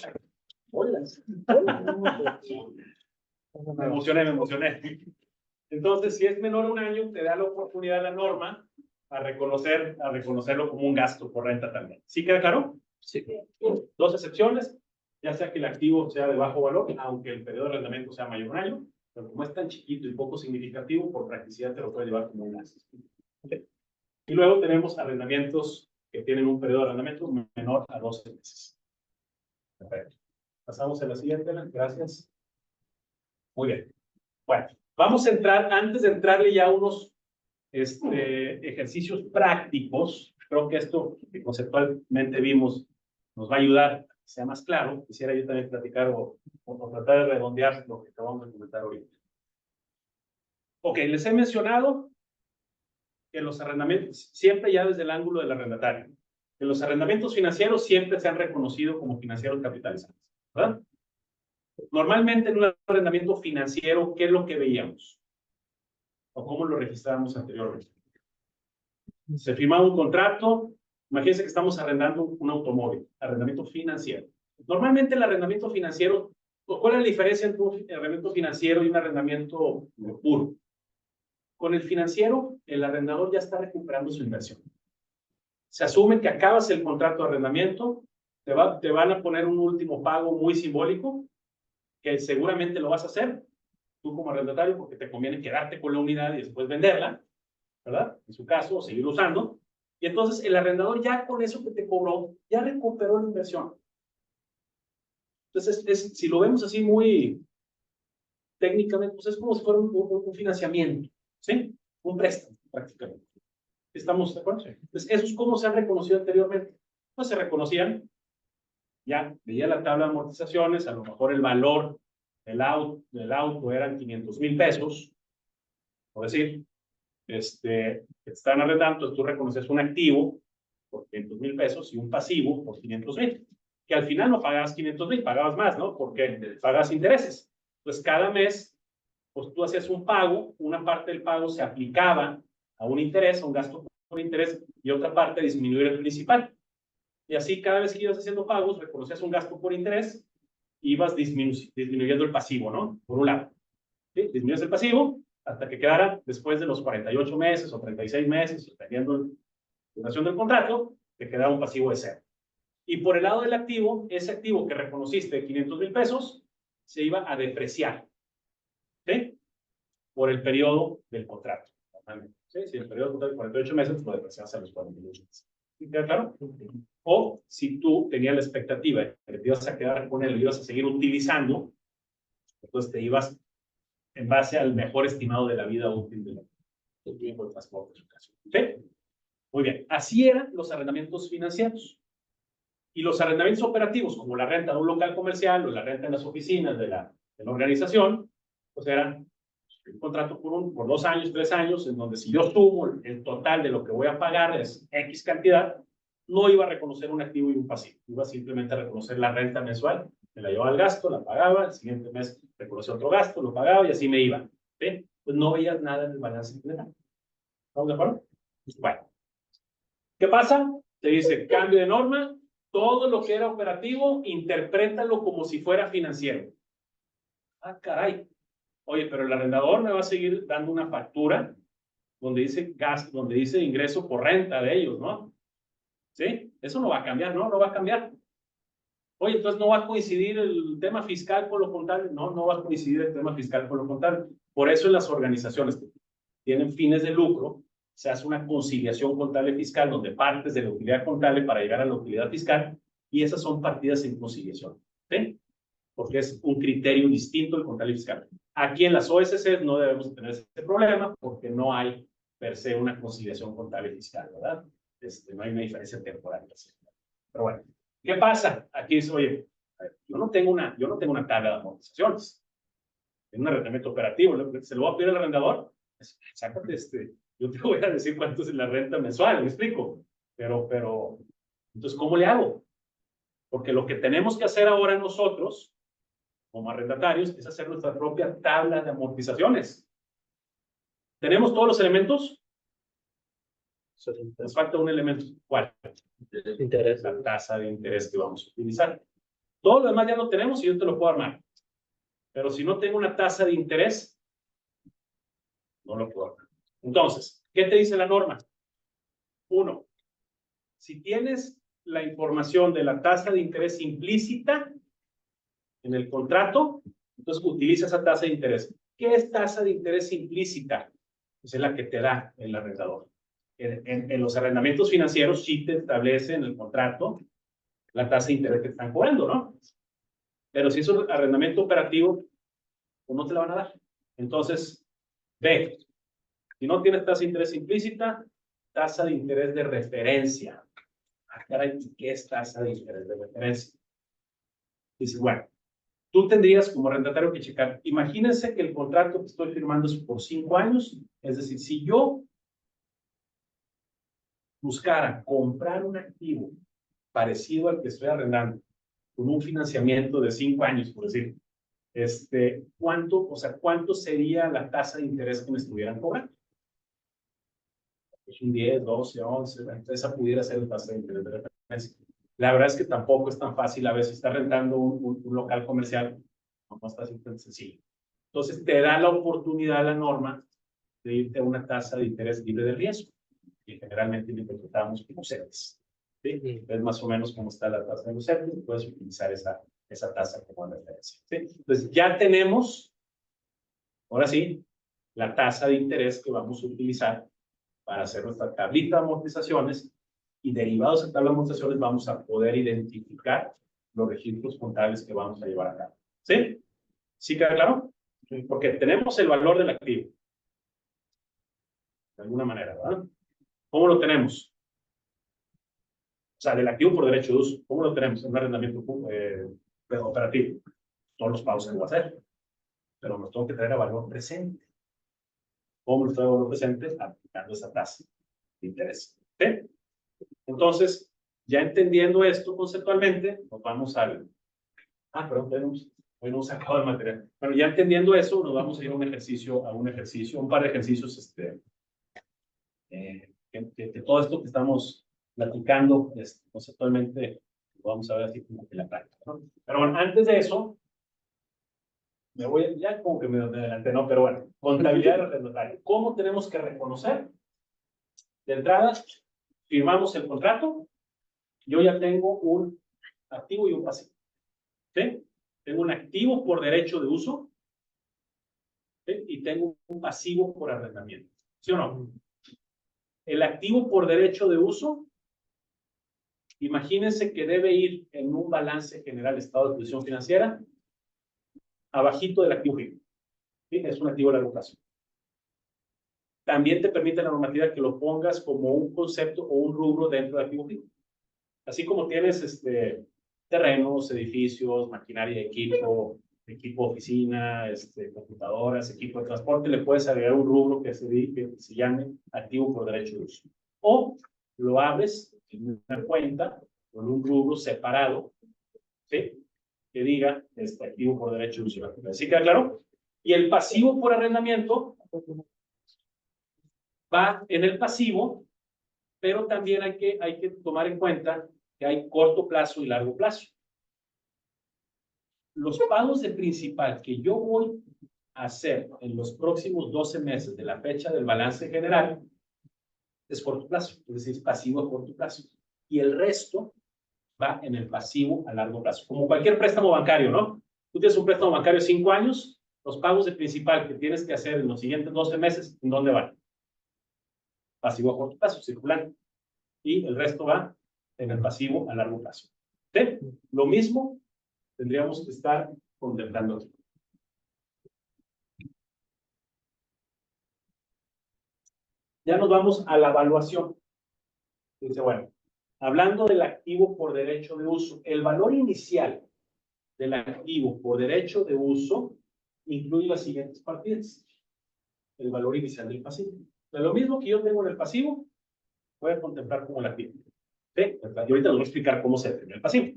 hola. Me emocioné. Entonces, si es menor a 1 año, te da la oportunidad la norma a reconocerlo como un gasto por renta también. ¿Sí queda claro? Sí. 2 excepciones, ya sea que el activo sea de bajo valor, aunque el periodo de arrendamiento sea mayor a 1 año, pero como es tan chiquito y poco significativo, por practicidad te lo puede llevar como un gasto. ¿Okay? Y luego tenemos arrendamientos que tienen un periodo de arrendamiento menor a 12 meses. Perfecto. Pasamos a la siguiente, gracias. Muy bien. Bueno, vamos a entrar, antes de entrarle ya a unos ejercicios prácticos, creo que esto que conceptualmente vimos nos va a ayudar a que sea más claro. Quisiera yo también platicar o tratar de redondear lo que acabamos de comentar ahorita. Ok, les he mencionado que los arrendamientos, siempre ya desde el ángulo del arrendatario, que los arrendamientos financieros siempre se han reconocido como financieros capitalizados, ¿verdad? Normalmente en un arrendamiento financiero, ¿qué es lo que veíamos? ¿O cómo lo registrábamos anteriormente? Se firmaba un contrato, imagínense que estamos arrendando un automóvil, arrendamiento financiero. Normalmente el arrendamiento financiero, ¿cuál es la diferencia entre un arrendamiento financiero y un arrendamiento puro? Con el financiero, el arrendador ya está recuperando su inversión. Se asume que acabas el contrato de arrendamiento, te van a poner un último pago muy simbólico, que seguramente lo vas a hacer, tú como arrendatario, porque te conviene quedarte con la unidad y después venderla, ¿verdad? En su caso, o seguir usando. Y entonces el arrendador ya con eso que te cobró, ya recuperó la inversión. Entonces, si lo vemos así muy técnicamente, pues es como si fuera un financiamiento, ¿sí? Un préstamo, prácticamente. ¿Estamos de acuerdo? Entonces, eso es como se han reconocido anteriormente. Pues se reconocían, ya veía la tabla de amortizaciones, a lo mejor el valor del auto eran 500,000 pesos, por decir, que te están arrendando, entonces tú reconoces un activo por 500,000 pesos y un pasivo por 500,000, que al final no pagabas 500,000, pagabas más, ¿no? Porque pagabas intereses. Pues cada mes, pues tú hacías un pago, una parte del pago se aplicaba a un interés, a un gasto por interés, y otra parte disminuir el principal. Y así cada vez que ibas haciendo pagos, reconocías un gasto por interés, ibas disminuyendo el pasivo, ¿no? Por un lado. ¿Sí? Disminuyes el pasivo hasta que quedara después de los 48 meses o 36 meses, dependiendo de la duración del contrato, te quedaba un pasivo de cero. Y por el lado del activo, ese activo que reconociste de 500,000 pesos, se iba a depreciar. ¿Sí? Por el periodo del contrato. ¿Sí? Si el periodo del contrato es 48 meses, lo deprecias a los 48 meses. ¿Sí? ¿Queda claro? O si tú tenías la expectativa de que te ibas a quedar con él y ibas a seguir utilizando, entonces te ibas en base al mejor estimado de la vida útil del tiempo de transporte en su caso. ¿Sí? Muy bien. Así eran los arrendamientos financieros. Y los arrendamientos operativos, como la renta de un local comercial o la renta en las oficinas de la organización, pues eran un contrato por 2 años, 3 años, en donde si yo sumo el total de lo que voy a pagar es X cantidad, no iba a reconocer un activo y un pasivo. Iba simplemente a reconocer la renta mensual, me la llevaba al gasto, la pagaba, el siguiente mes reconocía otro gasto, lo pagaba y así me iba. ¿Sí? Pues no veías nada en el balance general. ¿Estamos de acuerdo? Bueno. ¿Qué pasa? Te dice, cambio de norma, todo lo que era operativo, interprétalo como si fuera financiero. Ah, caray. Oye, pero el arrendador me va a seguir dando una factura donde dice gasto, donde dice ingreso por renta de ellos, ¿no? ¿Sí? Eso no va a cambiar, ¿no? No va a cambiar. Oye, entonces no va a coincidir el tema fiscal con lo contable. No, no va a coincidir el tema fiscal con lo contable. Por eso en las organizaciones que tienen fines de lucro, se hace una conciliación contable fiscal donde partes de la utilidad contable para llegar a la utilidad fiscal y esas son partidas en conciliación. ¿Sí? Porque es un criterio distinto del contable fiscal. Aquí en las OSC no debemos tener ese problema porque no hay per se una conciliación contable fiscal, ¿verdad? No hay una diferencia temporal. Pero bueno, ¿qué pasa? Aquí dice, oye, yo no tengo una tabla de amortizaciones. En un arrendamiento operativo, ¿se lo va a pedir al arrendador? Sácate yo te voy a decir cuánto es la renta mensual, ¿me explico? Pero, entonces, ¿cómo le hago? Porque lo que tenemos que hacer ahora nosotros, como arrendatarios, es hacer nuestra propia tabla de amortizaciones. ¿Tenemos todos los elementos? Nos falta un elemento. ¿Cuál? Interés. La tasa de interés que vamos a utilizar. Todo lo demás ya lo tenemos y yo te lo puedo armar. Pero si no tengo una tasa de interés, no lo puedo armar. Entonces, ¿qué te dice la norma? 1. Si tienes la información de la tasa de interés implícita en el contrato, entonces utiliza esa tasa de interés. ¿Qué es tasa de interés implícita? Pues es la que te da el arrendador. En los arrendamientos financieros sí te establece en el contrato la tasa de interés que te están cobrando, ¿no? Pero si es un arrendamiento operativo, pues no te la van a dar. Entonces, ve, si no tienes tasa de interés implícita, tasa de interés de referencia. Ah, caray, ¿qué es tasa de interés de referencia? Dice, bueno, tú tendrías como arrendatario que checar. Imagínense que el contrato que estoy firmando es por 5 años. Es decir, si yo buscara comprar un activo parecido al que estoy arrendando, con un financiamiento de 5 años, por decir, ¿cuánto sería la tasa de interés que me estuvieran cobrando? Pues un 10, 12, 11, esa pudiera ser la tasa de interés de referencia. La verdad es que tampoco es tan fácil a veces estar rentando un local comercial, no está así tan sencillo. Entonces te da la oportunidad la norma de irte a una tasa de interés libre de riesgo, que generalmente lo interpretamos como CETES. ¿Sí? Es más o menos como está la tasa de los CETES, y puedes utilizar esa tasa como referencia. ¿Sí? Entonces ya tenemos, ahora sí, la tasa de interés que vamos a utilizar para hacer nuestra tablita de amortizaciones, y derivados de tabla de amortizaciones vamos a poder identificar los registros contables que vamos a llevar a cabo. ¿Sí? ¿Sí queda claro? Porque tenemos el valor del activo. De alguna manera, ¿verdad? ¿Cómo lo tenemos? O sea, del activo por derecho de uso. ¿Cómo lo tenemos? En un arrendamiento operativo. Todos los pagos que voy a hacer. Pero nos tengo que traer a valor presente. ¿Cómo los traigo a valor presente? Aplicando esa tasa de interés. ¿Sí? Entonces, ya entendiendo esto conceptualmente, nos vamos al... perdón, hoy no hemos sacado el material. Bueno, ya entendiendo eso, nos vamos a ir a un ejercicio, un par de ejercicios, que todo esto que estamos platicando conceptualmente, lo vamos a ver así como que la práctica, ¿no? Pero bueno, antes de eso, me voy, ya como que me adelanté, ¿no? Pero bueno, contabilidad arrendataria. ¿Cómo tenemos que reconocer? De entrada, firmamos el contrato, yo ya tengo un activo y un pasivo. ¿Sí? Tengo un activo por derecho de uso, ¿sí? Y tengo un pasivo por arrendamiento. ¿Sí o no? El activo por derecho de uso, imagínense que debe ir en un balance general de estado de posición financiera, abajito del activo fijo. ¿Sí? Es un activo a largo plazo. También te permite la normativa que lo pongas como un concepto o un rubro dentro del activo fijo. Así como tienes terrenos, edificios, maquinaria de equipo de oficina, computadoras, equipo de transporte, le puedes agregar un rubro que se llame activo por derecho de uso. O lo abres en una cuenta con un rubro separado, ¿sí? Que diga activo por derecho de uso. ¿Sí queda claro? Y el pasivo por arrendamiento va en el pasivo, pero también hay que tomar en cuenta que hay corto plazo y largo plazo. Los pagos de principal que yo voy a hacer en los próximos 12 meses de la fecha del balance general es corto plazo, es decir, pasivo a corto plazo. Y el resto va en el pasivo a largo plazo. Como cualquier préstamo bancario, ¿no? Tú tienes un préstamo bancario de 5 años, los pagos de principal que tienes que hacer en los siguientes 12 meses, ¿en dónde van? Pasivo a corto plazo, circulante. Y el resto va en el pasivo a largo plazo. ¿Sí? Lo mismo tendríamos que estar contemplando aquí. Ya nos vamos a la evaluación. Dice, bueno, hablando del activo por derecho de uso, el valor inicial del activo por derecho de uso incluye las siguientes partidas. El valor inicial del pasivo. De lo mismo que yo tengo en el pasivo, voy a contemplar como el activo. ¿Sí? Y ahorita les voy a explicar cómo se determina el pasivo.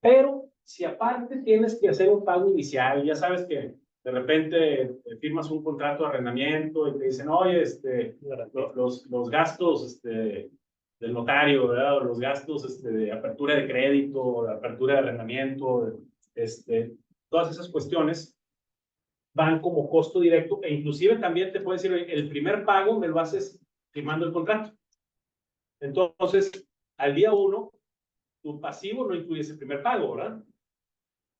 Pero si aparte tienes que hacer un pago inicial, ya sabes que de repente firmas un contrato de arrendamiento y te dicen, oye, los gastos del notario, ¿verdad? O los gastos de apertura de crédito, de apertura de arrendamiento, todas esas cuestiones van como costo directo, e inclusive también te puede decir, el primer pago me lo haces firmando el contrato. Entonces, al día 1, tu pasivo no incluye ese primer pago, ¿verdad?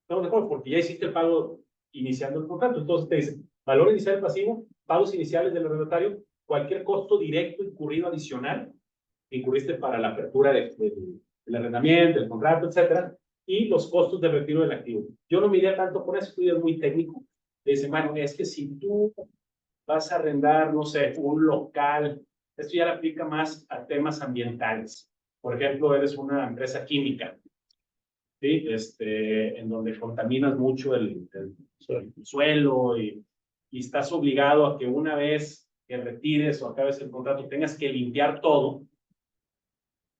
Estamos de acuerdo, porque ya hiciste el pago iniciando el contrato. Entonces te dice, valor inicial del pasivo, pagos iniciales del arrendatario, cualquier costo directo incurrido adicional que incurriste para la apertura del arrendamiento, del contrato, etcétera, y los costos de retiro del activo. Yo no me iría tanto por eso, estudio es muy técnico. Te dice, bueno, es que si tú vas a arrendar, no sé, un local, esto ya le aplica más a temas ambientales. Por ejemplo, eres una empresa química, ¿sí? En donde contaminas mucho el suelo y estás obligado a que una vez que retires o acabes el contrato tengas que limpiar todo.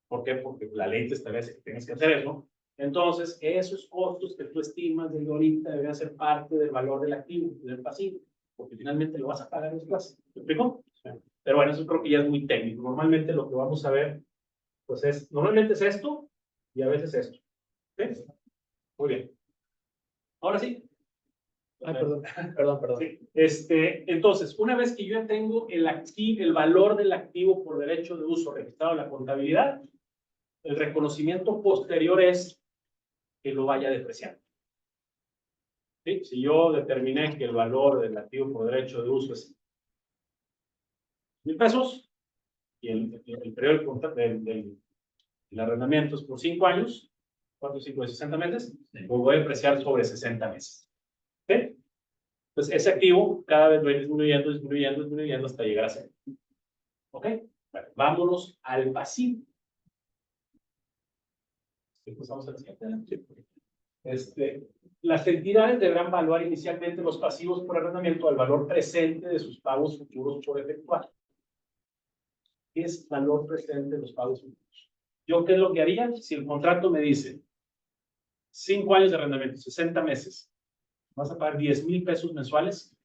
¿Por qué? Porque la ley te establece que tienes que hacer eso. Entonces, esos costos que tú estimas desde ahorita deberían ser parte del valor del activo, del pasivo, porque finalmente lo vas a pagar después. ¿Me explico? Sí. Pero bueno, eso creo que ya es muy técnico. Normalmente lo que vamos a ver, pues normalmente es esto y a veces esto. ¿Sí? Muy bien. Ahora sí, Ay, perdón. Sí. Entonces, una vez que yo ya tengo el valor del activo por derecho de uso registrado en la contabilidad, el reconocimiento posterior es que lo vaya depreciando. ¿Sí? Si yo determiné que el valor del activo por derecho de uso es 1,000 pesos y el periodo del arrendamiento es por 5 años, ¿cuántos 5 de 60 meses? Pues voy a depreciar sobre 60 meses. ¿Sí? Entonces, ese activo cada vez va a ir disminuyendo hasta llegar a 0. ¿Ok? Bueno, vámonos al pasivo. Pasamos a la siguiente. Las entidades deberán evaluar inicialmente los pasivos por arrendamiento al valor presente de sus pagos futuros por efectuar. ¿Qué es valor presente de los pagos futuros? ¿Yo qué es lo que haría? Si el contrato me dice 5 años de arrendamiento, 60 meses, vas a pagar 10,000 pesos mensuales.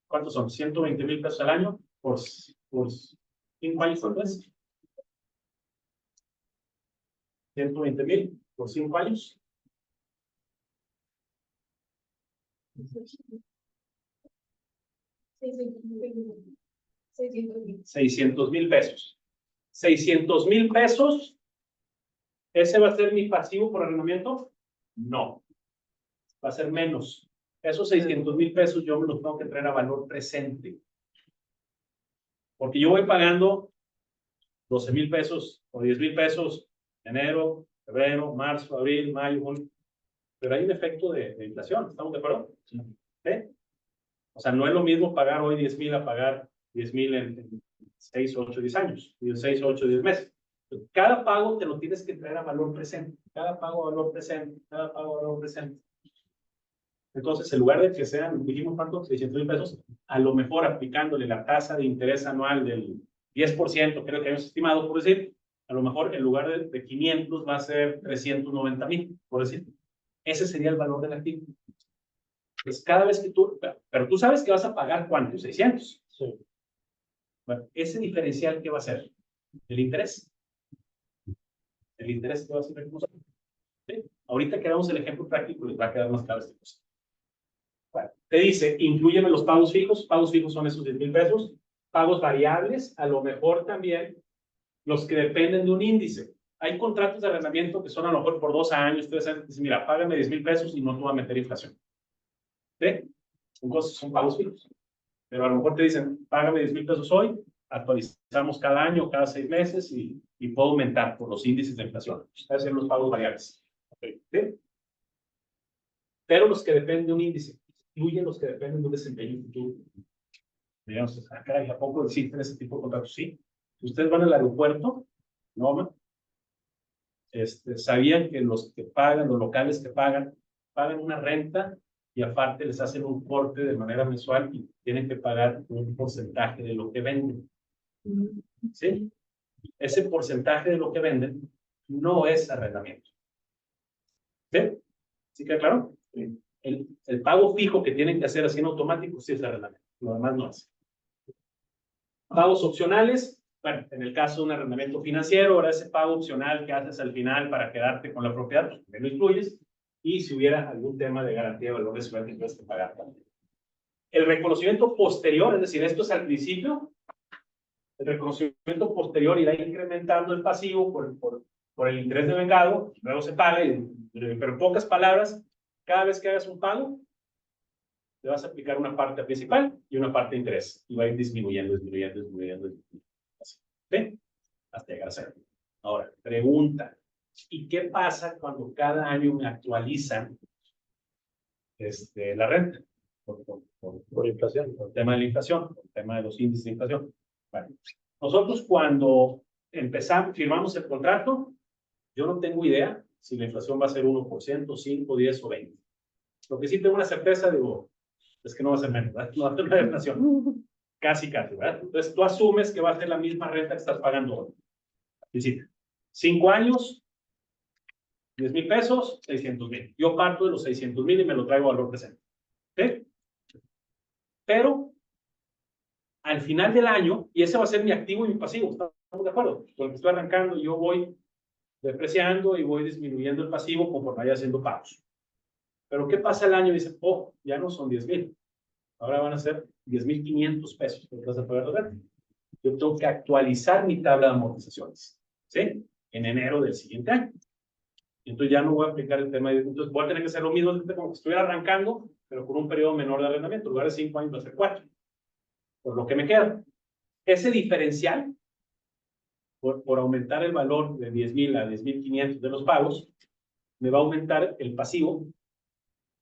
¿Cuántos son? 120,000 pesos al año por 5 años, ¿cuánto es? 120,000 por 5 años. 600,000 pesos. 600,000 pesos. ¿Ese va a ser mi pasivo por arrendamiento? No. Va a ser menos. Esos 600,000 pesos yo me los tengo que traer a valor presente. Porque yo voy pagando 12,000 pesos o 10,000 pesos enero, febrero, marzo, abril, mayo, junio. Pero hay un efecto de inflación, ¿estamos de acuerdo? Sí. O sea, no es lo mismo pagar hoy 10,000 a pagar 10,000 en 6, 8, 10 años, y en 6, 8, 10 meses. Cada pago te lo tienes que traer a valor presente. Cada pago a valor presente. Cada pago a valor presente. Entonces, en lugar de que sean, dijimos cuánto, 600,000 pesos, a lo mejor aplicándole la tasa de interés anual del 10%, creo que habíamos estimado, por decir, a lo mejor en lugar de 500 va a ser 390,000, por decir. Ese sería el valor del activo. Pues cada vez que pero tú sabes que vas a pagar ¿cuánto? 600. Sí. Bueno, ese diferencial, ¿qué va a ser? El interés. El interés que va a ser. ¿Sí? Ahorita que damos el ejemplo práctico, les va a quedar más claro esta cosa. Bueno, te dice, inclúyeme los pagos fijos. Pagos fijos son esos 10,000 pesos. Pagos variables, a lo mejor también los que dependen de un índice. Hay contratos de arrendamiento que son a lo mejor por 2 años, 3 años. Dicen, mira, págame 10,000 pesos y no te voy a meter inflación. ¿Sí? Son pagos fijos. Pero a lo mejor te dicen, págame 10,000 pesos hoy, actualizamos cada año, cada 6 meses y puedo aumentar por los índices de inflación. Ustedes hacen los pagos variables. ¿Sí? Pero los que dependen de un índice, incluyen los que dependen de un desempeño futuro. Digamos, caray, ¿a poco existen ese tipo de contratos? Sí. Si ustedes van al aeropuerto, ¿no? Sabían que los que pagan, los locales que pagan una renta y aparte les hacen un corte de manera mensual y tienen que pagar un porcentaje de lo que venden. ¿Sí? Ese porcentaje de lo que venden no es arrendamiento. ¿Sí? ¿Sí queda claro? El pago fijo que tienen que hacer así en automático sí es arrendamiento. Lo demás no es. Pagos opcionales. Bueno, en el caso de un arrendamiento financiero, ahora ese pago opcional que haces al final para quedarte con la propiedad, pues también lo incluyes. Y si hubiera algún tema de garantía de valor de sueldo, tienes que pagar también. El reconocimiento posterior, es decir, esto es al principio. El reconocimiento posterior irá incrementando el pasivo por el interés de vengado, luego se paga, pero en pocas palabras, cada vez que hagas un pago, te vas a aplicar una parte principal y una parte de interés. Y va a ir disminuyendo. ¿Sí? Hasta llegar a 0. Ahora, pregunta. ¿Y qué pasa cuando cada año me actualizan la renta? Por inflación. Por el tema de la inflación, por el tema de los índices de inflación. Bueno, nosotros cuando firmamos el contrato, yo no tengo idea si la inflación va a ser 1%, 5, 10 o 20. Lo que sí tengo una certeza, digo, es que no va a ser menos, ¿verdad? No va a ser una inflación. Casi, ¿verdad? Entonces tú asumes que va a ser la misma renta que estás pagando hoy. Al principio. 5 años, 10,000 pesos, 600,000. Yo parto de los 600,000 y me lo traigo a valor presente. ¿Sí? Pero al final del año, y ese va a ser mi activo y mi pasivo, ¿estamos de acuerdo? Con lo que estoy arrancando, yo voy depreciando y voy disminuyendo el pasivo conforme vaya haciendo pagos. Pero ¿qué pasa el año? Dice, oh, ya no son 10,000. Ahora van a ser 10,500 pesos por vas a poder lograr. Yo tengo que actualizar mi tabla de amortizaciones, ¿sí? En enero del siguiente año. Entonces ya no voy a aplicar el tema de... Entonces voy a tener que hacer lo mismo como que estuviera arrancando, pero con un periodo menor de arrendamiento. En lugar de 5 años va a ser 4. Por lo que me queda. Ese diferencial, por aumentar el valor de 10,000 a 10,500 de los pagos, me va a aumentar el pasivo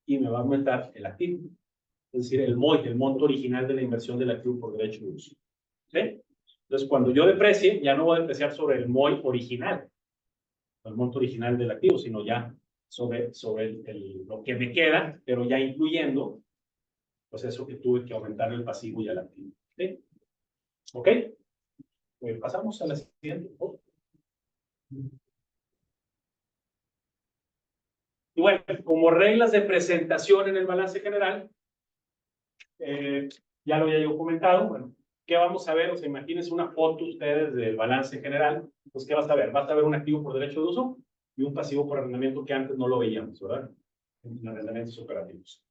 y me va a aumentar el activo. Es decir, el MOI, el monto original de la inversión del activo por derecho de uso. ¿Sí? Entonces, cuando yo deprecie, ya no voy a depreciar sobre el MOI original, el monto original del activo, sino ya sobre lo que me queda, pero ya incluyendo pues eso que tuve que aumentar el pasivo y el activo. ¿Sí? ¿Ok? Pasamos a la siguiente. Y bueno, como reglas de presentación en el balance general, ya lo había yo comentado, bueno, ¿qué vamos a ver? O sea, imagínense una foto ustedes del balance general, pues ¿qué vas a ver? Vas a ver un activo por derecho de uso y un pasivo por arrendamiento que antes no lo veíamos, ¿verdad? En arrendamientos operativos.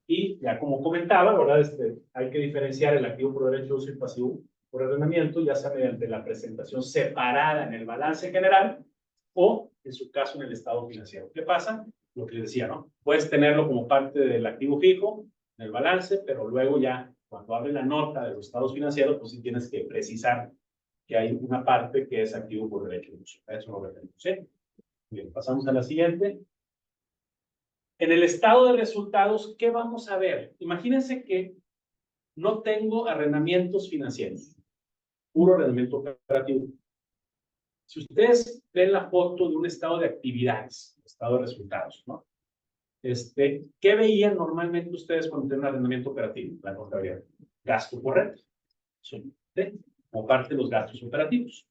Y ya como comentaba, ¿verdad? Hay que diferenciar el activo por derecho de uso y el pasivo por arrendamiento, ya sea mediante la presentación separada en el balance general o, en su caso, en el estado financiero. ¿Qué pasa? Lo que les decía, ¿no? Puedes tenerlo como parte del activo fijo en el balance, pero luego ya, cuando abre la nota de los estados financieros, pues sí tienes que precisar que hay una parte que es activo por derecho de uso. A eso lo referimos, ¿sí? Bien, pasamos a la siguiente. En el estado de resultados, ¿qué vamos a ver? Imagínense que no tengo arrendamientos financieros, puro arrendamiento operativo. Si ustedes ven la foto de un estado de actividades, estado de resultados, ¿no? ¿Qué veían normalmente ustedes cuando tienen un arrendamiento operativo? La contabilidad. Gasto corriente. ¿Sí? Como parte de los gastos operativos.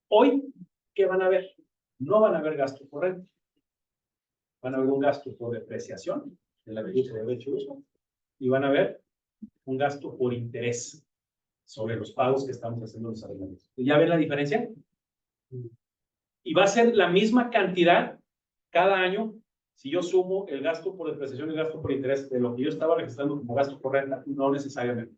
Hoy, ¿qué van a ver? No van a ver gasto corriente. Van a ver un gasto por depreciación en la medida de derecho de uso y van a ver un gasto por interés sobre los pagos que estamos haciendo los arrendamientos. ¿Ya ven la diferencia? Y va a ser la misma cantidad cada año si yo sumo el gasto por depreciación y el gasto por interés de lo que yo estaba registrando como gasto por renta, no necesariamente.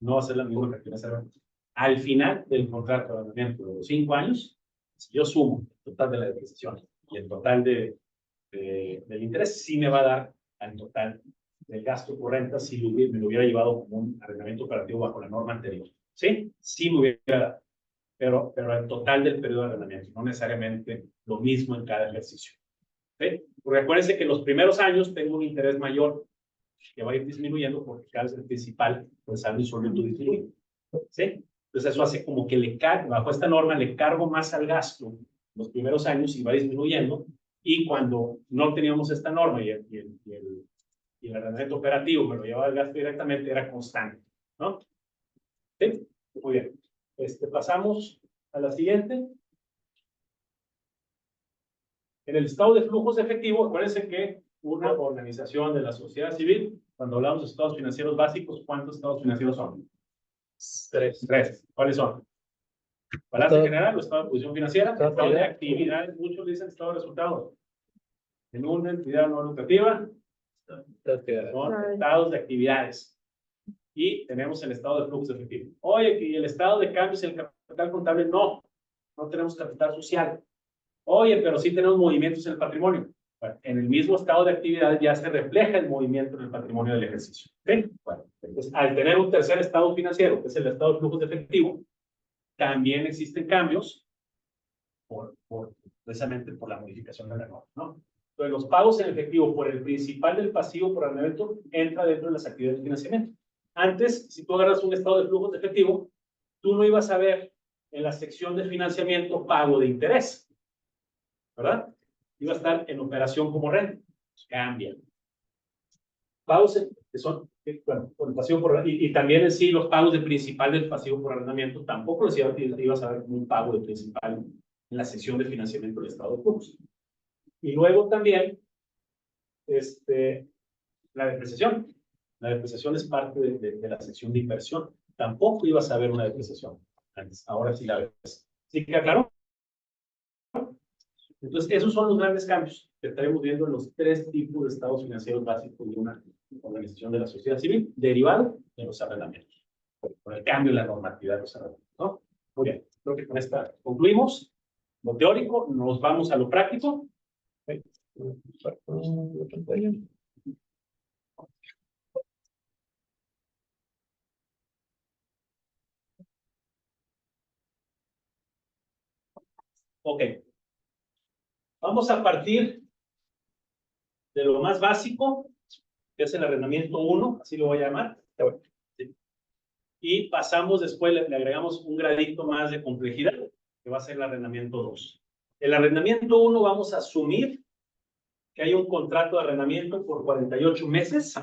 No va a ser la misma cantidad. Al final del contrato de arrendamiento de los 5 años, si yo sumo el total de la depreciación y el total del interés, sí me va a dar al total del gasto por renta si me lo hubiera llevado como un arrendamiento operativo bajo la norma anterior. ¿Sí? Sí me hubiera dado. Pero el total del periodo de arrendamiento, no necesariamente lo mismo en cada ejercicio. ¿Sí? Porque acuérdense que en los primeros años tengo un interés mayor que va a ir disminuyendo porque cada vez el principal, pues sale un solvento disminuye. ¿Sí? Entonces eso hace como que bajo esta norma le cargo más al gasto los primeros años y va disminuyendo. Y cuando no teníamos esta norma y el arrendamiento operativo me lo llevaba el gasto directamente, era constante. ¿No? ¿Sí? Muy bien. Pasamos a la siguiente. En el estado de flujos de efectivo, acuérdense que una organización de la sociedad civil, cuando hablamos de estados financieros básicos, ¿cuántos estados financieros son? 3. 3. ¿Cuáles son? Balance general o estado de posición financiera, estado de actividad, muchos dicen estado de resultados. En una entidad no lucrativa, son estados de actividades. Y tenemos el estado de flujos de efectivo. Oye, y el estado de cambios y el capital contable, no tenemos capital social. Oye, pero sí tenemos movimientos en el patrimonio. Bueno, en el mismo estado de actividad ya se refleja el movimiento en el patrimonio del ejercicio. ¿Sí? Bueno, entonces, al tener un tercer estado financiero, que es el estado de flujos de efectivo, también existen cambios precisamente por la modificación de la norma, ¿no? Entonces, los pagos en efectivo por el principal del pasivo por arrendamiento entra dentro de las actividades de financiamiento. Antes, si tú agarras un estado de flujos de efectivo, tú no ibas a ver en la sección de financiamiento pago de interés, ¿verdad? Iba a estar en operación como renta. Cambia. Pagos que son, bueno, por el pasivo por y también en sí los pagos de principal del pasivo por arrendamiento tampoco los ibas a ver como un pago de principal en la sección de financiamiento del estado de flujos. Y luego también la depreciación. La depreciación es parte de la sección de inversión. Tampoco ibas a ver una depreciación antes. Ahora sí la ves. ¿Sí queda claro? Entonces, esos son los grandes cambios que estaremos viendo en los 3 tipos de estados financieros básicos de una organización de la sociedad civil, derivado de los arrendamientos, por el cambio en la normatividad de los arrendamientos, ¿no? Muy bien, creo que con esta concluimos lo teórico, nos vamos a lo práctico. Ok. Vamos a partir de lo más básico, que es el arrendamiento 1, así lo voy a llamar. Sí. Y pasamos después, le agregamos un gradito más de complejidad, que va a ser el arrendamiento 2. El arrendamiento 1 vamos a asumir que hay un contrato de arrendamiento por 48 meses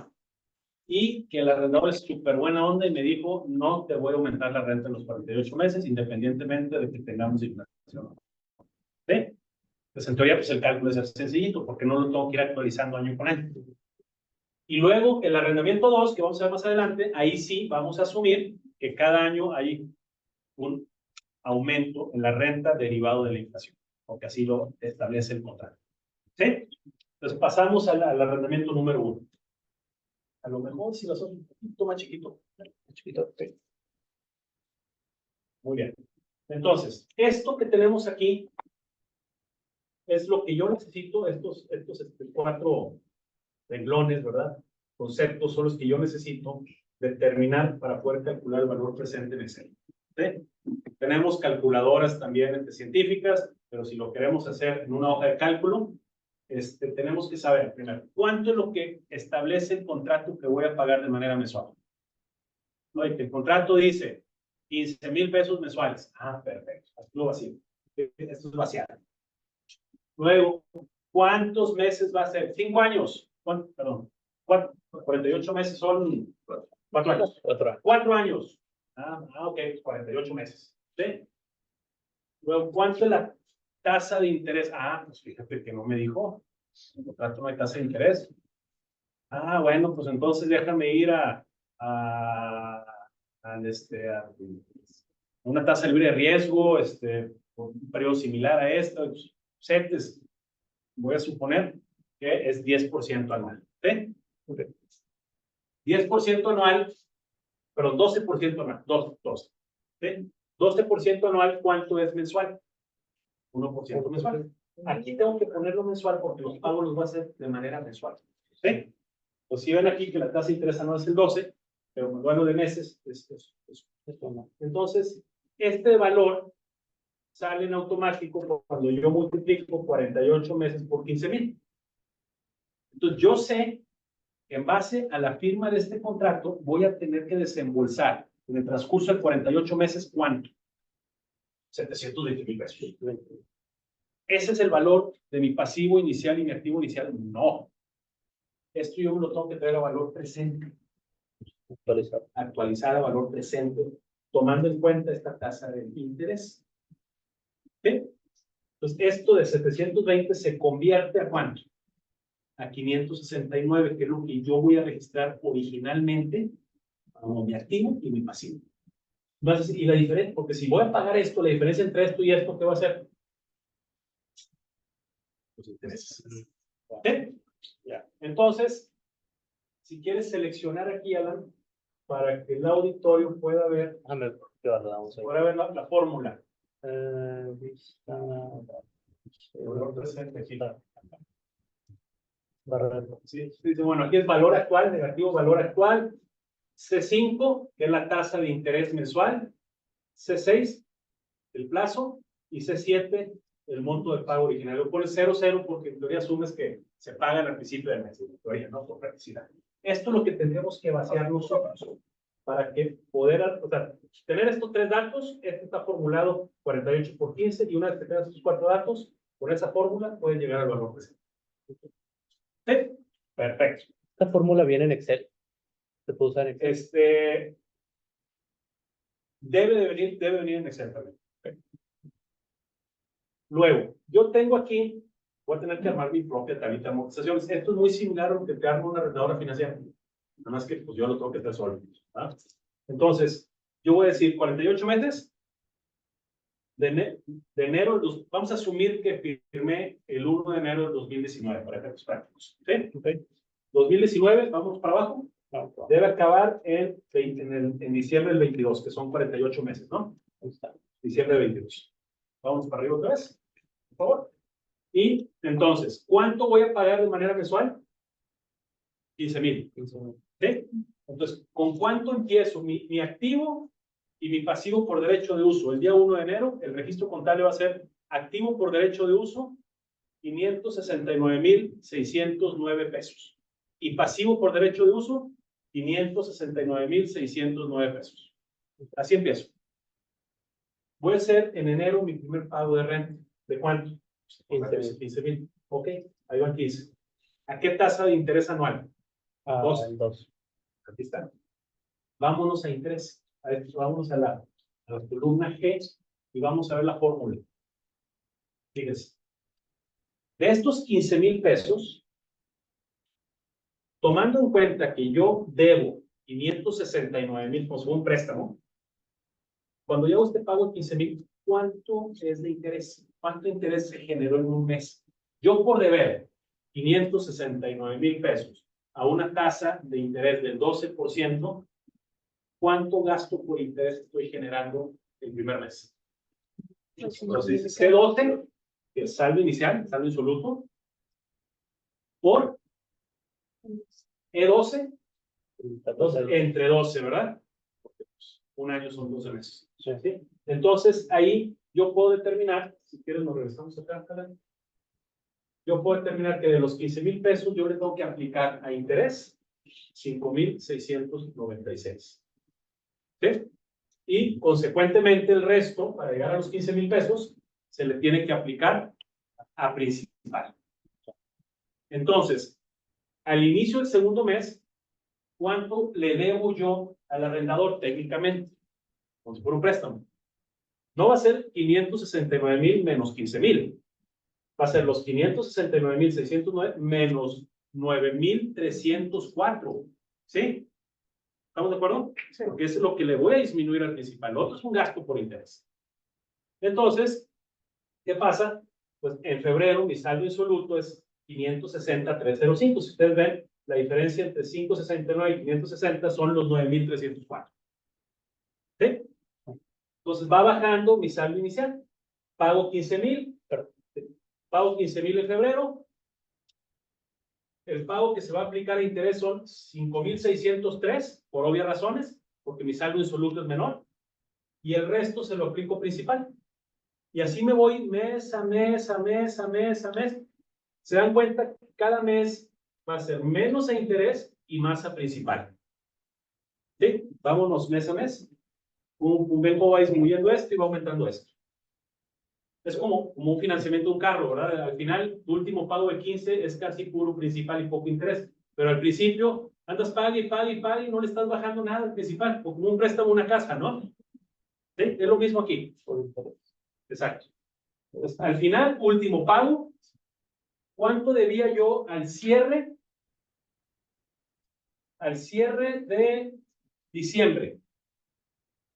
y que el arrendador es súper buena onda y me dijo, no te voy a aumentar la renta en los 48 meses, independientemente de que tengamos inflación. ¿Sí? Pues en teoría, pues el cálculo es sencillito, porque no lo tengo que ir actualizando año con año. Y luego el arrendamiento 2, que vamos a ver más adelante, ahí sí vamos a asumir que cada año hay un aumento en la renta derivado de la inflación, porque así lo establece el contrato. ¿Sí? Entonces pasamos al arrendamiento número 1. A lo mejor si lo hacemos un poquito más chiquito. Sí. Muy bien. Entonces, esto que tenemos aquí es lo que yo necesito, estos 4 renglones, ¿verdad? Conceptos son los que yo necesito determinar para poder calcular el valor presente en Excel. ¿Sí? Tenemos calculadoras también científicas, pero si lo queremos hacer en una hoja de cálculo, tenemos que saber primero cuánto es lo que establece el contrato que voy a pagar de manera mensual. Oye, el contrato dice 15,000 pesos mensuales. Ah, perfecto. Hazlo vacío. Esto es vaciado. Luego, ¿cuántos meses va a ser? 5 años. Perdón. 48 meses son 4 años. 4 años. Ok, 48 meses. ¿Sí? Luego, ¿cuánto es la tasa de interés? Pues fíjate que no me dijo. En el contrato no hay tasa de interés. Bueno, pues entonces déjame ir a una tasa libre de riesgo, por un periodo similar a esta. CETES, voy a suponer que es 10% anual. ¿Sí? Okay. 10% anual, perdón, 12% anual. 12. ¿Sí? 12% anual, ¿cuánto es mensual? 1% mensual. Aquí tengo que ponerlo mensual porque los pagos los voy a hacer de manera mensual. ¿Sí? Pues si ven aquí que la tasa de interés anual es el 12, pero cuando de meses es entonces, este valor sale en automático cuando yo multiplico 48 meses por 15,000. Entonces, yo sé que en base a la firma de este contrato voy a tener que desembolsar en el transcurso de 48 meses, ¿cuánto? 720,000 pesos. ¿Ese es el valor de mi pasivo inicial y mi activo inicial? No. Esto yo me lo tengo que traer a valor presente. Actualizar a valor presente, tomando en cuenta esta tasa de interés. ¿Sí? Entonces, esto de 720 se convierte ¿a cuánto? A 569, que es lo que yo voy a registrar originalmente como mi activo y mi pasivo. Entonces, y la diferencia, porque si voy a pagar esto, la diferencia entre esto y esto, ¿qué va a ser? Los intereses. ¿Sí? Ya. Entonces, si quieres seleccionar aquí, Alan, para que el auditorio pueda ver, pueda ver la fórmula. Sí, dice, bueno, aquí es valor actual, negativo, valor actual. C5, que es la tasa de interés mensual. C6, el plazo. Y C7, el monto de pago original. Lo pones 0,0 porque en teoría asumes que se pagan al principio del mes. En teoría, ¿no? Por practicidad. Esto es lo que tendremos que vaciar nosotros para que poder, o sea, tener estos 3 datos. Este está formulado 48 por 15 y una vez que tengas estos 4 datos, con esa fórmula puedes llegar al valor presente. ¿Sí? Perfecto. Esta fórmula viene en Excel. ¿Se puede usar en Excel? Debe venir en Excel también. Okay. Luego, yo tengo aquí, voy a tener que armar mi propia tablita de amortizaciones. Esto es muy similar a lo que te arma una arrendadora financiera. Nada más que pues yo lo tengo que hacer solo. ¿Ah? Entonces, yo voy a decir 48 meses de enero, vamos a asumir que firmé el 1 de enero del 2019, para efectos prácticos. ¿Sí? Ok. 2019, vamos para abajo. Debe acabar en diciembre del 22, que son 48 meses, ¿no? Ahí está. Diciembre del 22. Vamos para arriba otra vez, por favor. Y entonces, ¿cuánto voy a pagar de manera mensual? 15,000. ¿Sí? Entonces, ¿con cuánto empiezo? Mi activo y mi pasivo por derecho de uso. El día 1 de enero, el registro contable va a ser activo por derecho de uso, 569,609 pesos. Y pasivo por derecho de uso, 569,609 pesos. Así empiezo. Voy a hacer en enero mi primer pago de renta. ¿De cuánto? 15,000. Ok, ahí van 15. ¿A qué tasa de interés anual? Ah, 2. 2. Aquí está. Vámonos a interés. Vámonos a la columna G y vamos a ver la fórmula. Fíjense. De estos 15,000 pesos, tomando en cuenta que yo debo 569,000 como un préstamo, cuando yo hago este pago de 15,000, ¿cuánto es de interés? ¿Cuánto interés se generó en un mes? Yo por deber 569,000 pesos a una tasa de interés del 12%, ¿cuánto gasto por interés estoy generando el primer mes? Entonces, C12, que es saldo inicial, saldo insoluto, por E12, entre 12, ¿verdad? Porque pues, un año son 12 meses. Sí. ¿Sí? Entonces, ahí yo puedo determinar, si quieres nos regresamos acá, yo puedo determinar que de los 15,000 pesos yo le tengo que aplicar a interés 5,696. ¿Sí? Y consecuentemente el resto, para llegar a los 15,000 pesos, se le tiene que aplicar a principal. Entonces, al inicio del segundo mes, ¿cuánto le debo yo al arrendador técnicamente? Como si fuera un préstamo. No va a ser 569,000 menos 15,000. Va a ser los 569,609 menos 9,304. ¿Sí? ¿Estamos de acuerdo? Sí. Porque eso es lo que le voy a disminuir al principal. Lo otro es un gasto por interés. Entonces, ¿qué pasa? Pues en febrero mi saldo insoluto es 560,305. Si ustedes ven, la diferencia entre 569 y 560 son los 9,304. ¿Sí? Entonces va bajando mi saldo inicial. Pago 15,000. Pago 15,000 en febrero. El pago que se va a aplicar a interés son 5,603, por obvias razones, porque mi saldo insoluto es menor. Y el resto se lo aplico principal. Y así me voy mes a mes, a mes, a mes, a mes. Se dan cuenta que cada mes va a ser menos a interés y más a principal. ¿Sí? Vámonos mes a mes. Ven cómo va disminuyendo esto y va aumentando esto. Es como un financiamiento de un carro, ¿verdad? Al final, tu último pago de 15 es casi puro principal y poco interés. Pero al principio, andas pague y pague y pague y no le estás bajando nada al principal, como un préstamo, una casa, ¿no? ¿Sí? Es lo mismo aquí. Exacto. Entonces, al final, último pago. ¿Cuánto debía yo al cierre? Al cierre de diciembre.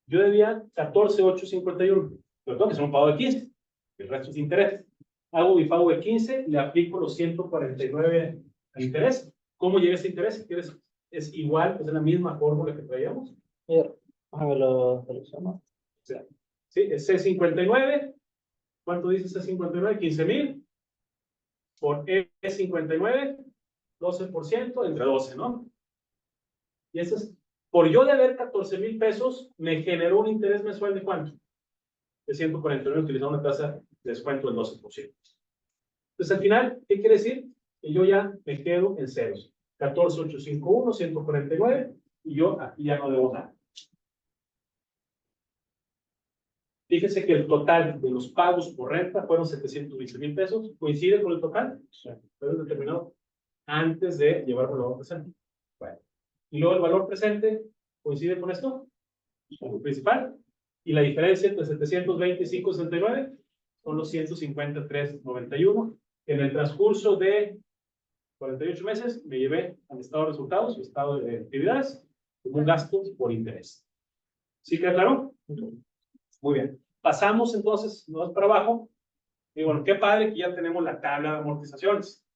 Yo debía 14,851. Pero tengo que hacer un pago de 15. El resto es interés. Hago mi pago de 15, le aplico los 149 al interés. ¿Cómo llega ese interés? Si quieres, es igual, es la misma fórmula que traíamos. Sí, es C59. ¿Cuánto dice C59? 15,000 por E59, 12% entre 12, ¿no? Y eso es, por yo deber 14,000 pesos, me generó un interés mensual de ¿cuánto? De 149, utilizando una tasa de descuento del 12%. Entonces, al final, ¿qué quiere decir? Que yo ya me quedo en ceros. 14,851, 149, y yo aquí ya no debo nada. Fíjese que el total de los pagos por renta fueron 720,000 pesos. ¿Coincide con el total? Sí. Fue determinado antes de llevarlo al valor presente. Bueno. Y luego el valor presente coincide con esto, con el principal. Y la diferencia entre 720 y 569 son los 153,91. En el transcurso de 48 meses me llevé al estado de resultados, estado de actividades, con un gasto por interés. ¿Sí queda claro? Muy bien. Pasamos entonces, no es para abajo. Y bueno, qué padre que ya tenemos la tabla de amortizaciones.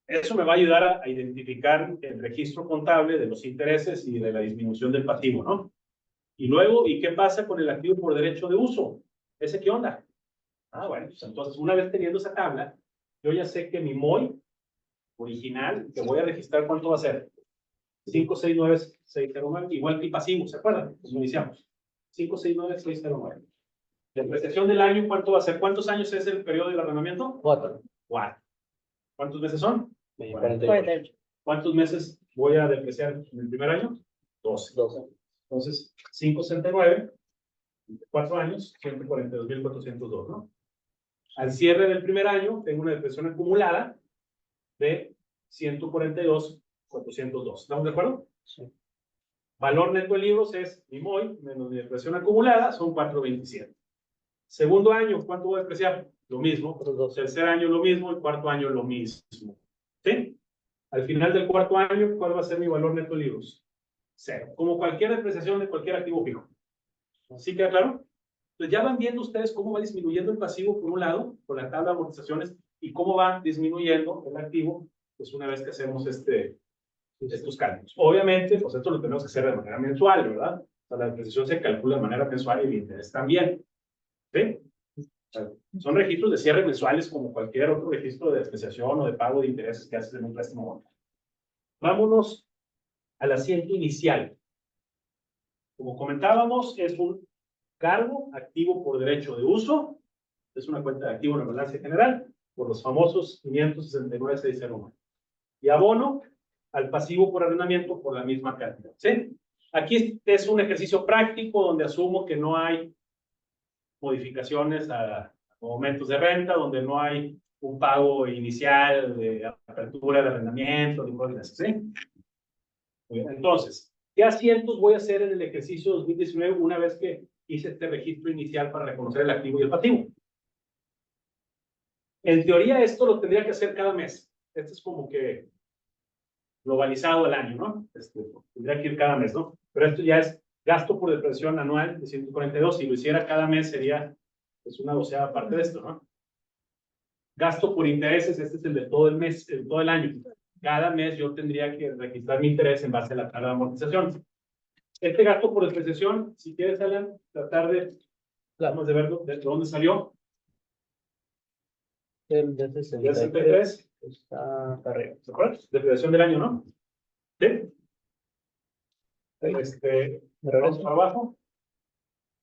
Eso me va a ayudar a identificar el registro contable de los intereses y de la disminución del pasivo, ¿no? Y luego, ¿y qué pasa con el activo por derecho de uso? ¿Ese qué onda? Ah, bueno, pues entonces una vez teniendo esa tabla, yo ya sé que mi MOI original, que voy a registrar, ¿cuánto va a ser? 569609, igual que pasivo, ¿se acuerdan? Pues iniciamos. 569609. Depreciación del año, ¿cuánto va a ser? ¿Cuántos años es el periodo del arrendamiento? 4. 4. ¿Cuántos meses son? 48. 48. ¿Cuántos meses voy a depreciar en el primer año? 12. 12. Entonces, 569, 4 años, 142,402, ¿no? Al cierre del primer año, tengo una depreciación acumulada de 142,402. ¿Estamos de acuerdo? Sí. Valor neto de libros es mi MOI menos mi depreciación acumulada, son 427. Segundo año, ¿cuánto voy a depreciar? Lo mismo. Tercer año, lo mismo. Y cuarto año, lo mismo. ¿Sí? Al final del cuarto año, ¿cuál va a ser mi valor neto de libros? 0. Como cualquier depreciación de cualquier activo fijo. ¿Sí queda claro? Entonces ya van viendo ustedes cómo va disminuyendo el pasivo por un lado, por la tabla de amortizaciones, y cómo va disminuyendo el activo, pues una vez que hacemos estos cálculos. Obviamente, pues esto lo tenemos que hacer de manera mensual, ¿verdad? O sea, la depreciación se calcula de manera mensual y el interés también. ¿Sí? O sea, son registros de cierre mensuales como cualquier otro registro de depreciación o de pago de intereses que haces en un préstamo bancario. Vámonos al asiento inicial. Como comentábamos, es un cargo activo por derecho de uso. Es una cuenta de activo en la balanza general por los famosos 569,601. Y abono al pasivo por arrendamiento por la misma cantidad. ¿Sí? Aquí es un ejercicio práctico donde asumo que no hay modificaciones a aumentos de renta, donde no hay un pago inicial de apertura de arrendamiento, de cosas así. ¿Sí? Entonces, ¿qué asientos voy a hacer en el ejercicio 2019 una vez que hice este registro inicial para reconocer el activo y el pasivo? En teoría, esto lo tendría que hacer cada mes. Esto es como que globalizado al año, ¿no? Tendría que ir cada mes, ¿no? Pero esto ya es gasto por depreciación anual de 142. Si lo hiciera cada mes, sería pues una doceava parte de esto, ¿no? Gasto por intereses, este es el de todo el mes, el todo el año. Cada mes yo tendría que registrar mi interés en base a la tabla de amortización. Este gasto por depreciación, si quieres, Alan, tratar de, vamos de verlo, de dónde salió. El de De 63 63. está acá arriba. ¿Se acuerdan? Depreciación del año, ¿no? ¿Sí? Vamos para abajo.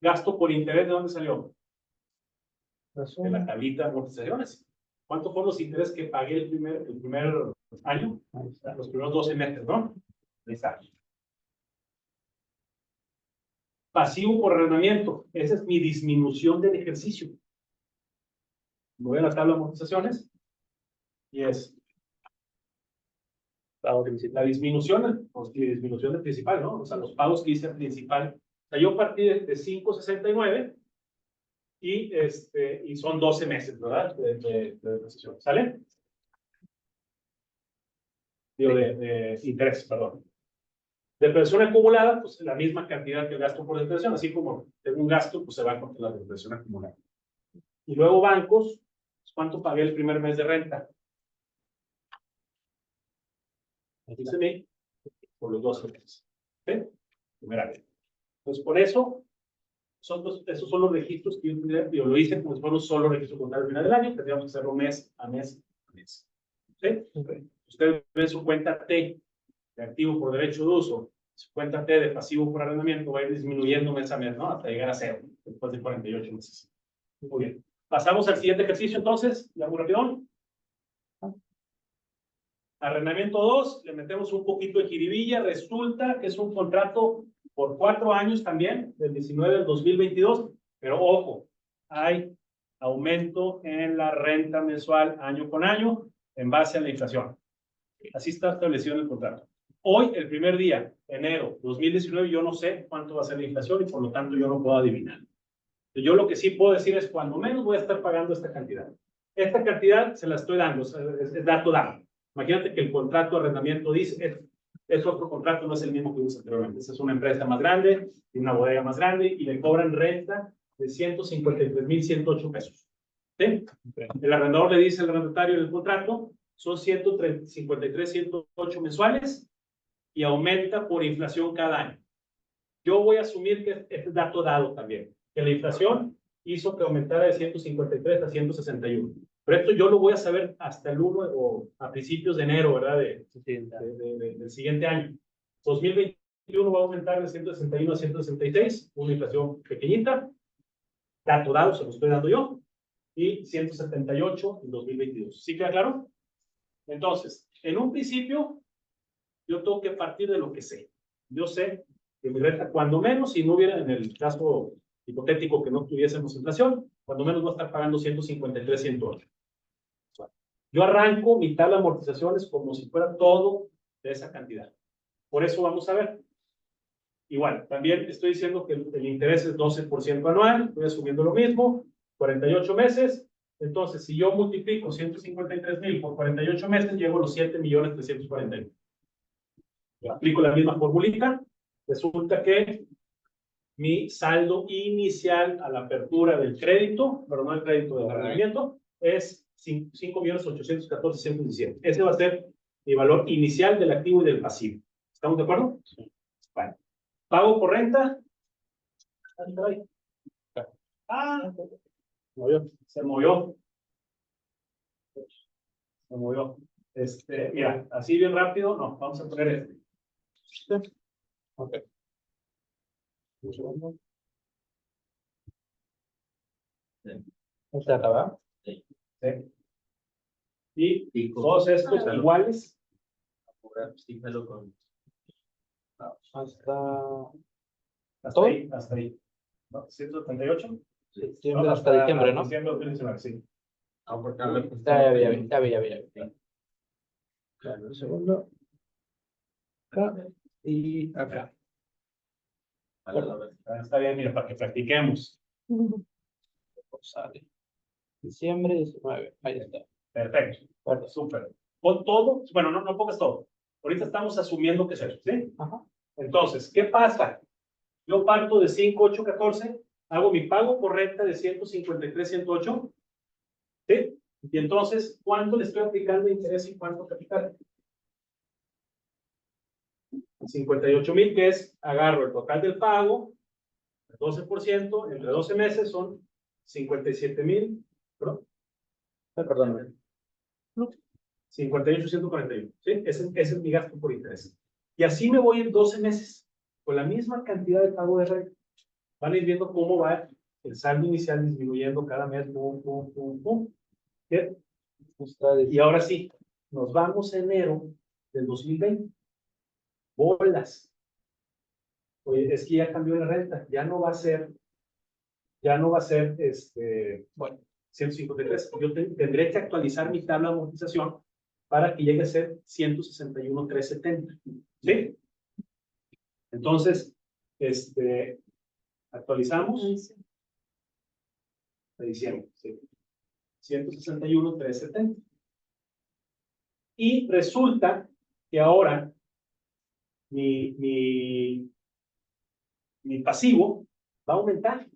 Gasto por interés, ¿de dónde salió? De la tablita de amortizaciones. ¿Cuántos fueron los intereses que pagué el primer año? Ahí está. Los primeros 12 meses, ¿no? Ahí está. Pasivo por arrendamiento. Esa es mi disminución del ejercicio. Voy a la tabla de amortizaciones y es Pago la principal. disminución, pues, la disminución del principal, ¿no? O sea, los pagos que hice al principal. O sea, yo partí de 569 y son 12 meses, ¿verdad? De depreciación. ¿Sale? Digo, de interés, perdón. Depreciación acumulada, pues la misma cantidad que gasto por depreciación, así como tengo un gasto, pues se va contra la depreciación acumulada. Y luego bancos, pues, ¿cuánto pagué el primer mes de renta? 15,000 por los 12 meses. ¿Sí? Primera vez. Entonces, por eso, esos son los registros que yo tendría. Yo lo hice como si fuera un solo registro contable al final del año. Tendríamos que hacerlo mes a mes a mes. ¿Sí? Okay. Ustedes ven su cuenta T de activo por derecho de uso, su cuenta T de pasivo por arrendamiento va a ir disminuyendo mes a mes, ¿no? Hasta llegar a 0, después de 48 meses. Muy bien. Pasamos al siguiente ejercicio, entonces, ya muy rapidón. Arrendamiento 2, le metemos un poquito de jiribilla, resulta que es un contrato por 4 años también, del 19 al 2022, pero ojo, hay aumento en la renta mensual año con año en base a la inflación. Así está establecido en el contrato. Hoy, el primer día, enero 2019, yo no sé cuánto va a ser la inflación y por lo tanto yo no puedo adivinar. Yo lo que sí puedo decir es cuando menos voy a estar pagando esta cantidad. Esta cantidad se la estoy dando, es dato dado. Imagínate que el contrato de arrendamiento dice, es otro contrato, no es el mismo que vimos anteriormente. Esta es una empresa más grande, una bodega más grande y le cobran renta de 153,108 pesos. ¿Sí? El arrendador le dice al arrendatario en el contrato, son 153,108 mensuales y aumenta por inflación cada año. Yo voy a asumir que este dato dado también, que la inflación hizo que aumentara de 153 a 161. Pero esto yo lo voy a saber hasta el 1 o a principios de enero, ¿verdad? Del siguiente año. 2021 va a aumentar de 161 a 166, una inflación pequeñita. Dato dado, se lo estoy dando yo. Y 178 en 2022. ¿Sí queda claro? Entonces, en un principio, yo tengo que partir de lo que sé. Yo sé que mi renta, cuando menos, si no hubiera, en el caso hipotético que no tuviésemos inflación, cuando menos voy a estar pagando 153, 108. Yo arranco mi tabla de amortizaciones como si fuera todo de esa cantidad. Por eso vamos a ver. Igual, también estoy diciendo que el interés es 12% anual, voy asumiendo lo mismo, 48 meses. Entonces, si yo multiplico 153,000 por 48 meses, llego a los 7,340,000. Aplico la misma formulita. Resulta que mi saldo inicial a la apertura del crédito, pero no el crédito de arrendamiento, es 5,814,117. Ese va a ser mi valor inicial del activo y del pasivo. ¿Estamos de acuerdo? Sí. Bueno. Pago por renta. Se movió. Mira, así bien rápido, no, vamos a poner este. Ok. Un segundo. ¿Está acabado? Sí. Y todos estos iguales. Hasta ahí, hasta ahí. ¿No? 178. Septiembre hasta diciembre, ¿no? Diciembre de 2019, sí. Ya vi. Claro, un segundo. Acá y acá. Está bien, mira, para que practiquemos. Sale. Diciembre 19. Ahí está. Perfecto. Perfecto. Súper. Pon todo, bueno, no pongas todo. Ahorita estamos asumiendo que es eso, ¿sí? Ajá. Entonces, ¿qué pasa? Yo parto de 5,814, hago mi pago por renta de 153,108, ¿sí? Y entonces, ¿cuánto le estoy aplicando de interés y cuánto capital? 58,000, que es, agarro el total del pago, el 12%, entre 12 meses son 57,000, ¿perdón? Perdóname. 58,141, ¿sí? Ese es mi gasto por interés. Y así me voy en 12 meses, con la misma cantidad de pago de renta. Van a ir viendo cómo va el saldo inicial disminuyendo cada mes, pum. ¿Sí? Y ahora sí, nos vamos a enero del 2020. Bolas. Oye, es que ya cambió la renta, ya no va a ser, bueno, 153. Yo tendré que actualizar mi tabla de amortización para que llegue a ser 161,370. ¿Sí? Entonces, actualizamos de diciembre, ¿sí? 161,370. Y resulta que ahora mi pasivo va a aumentar.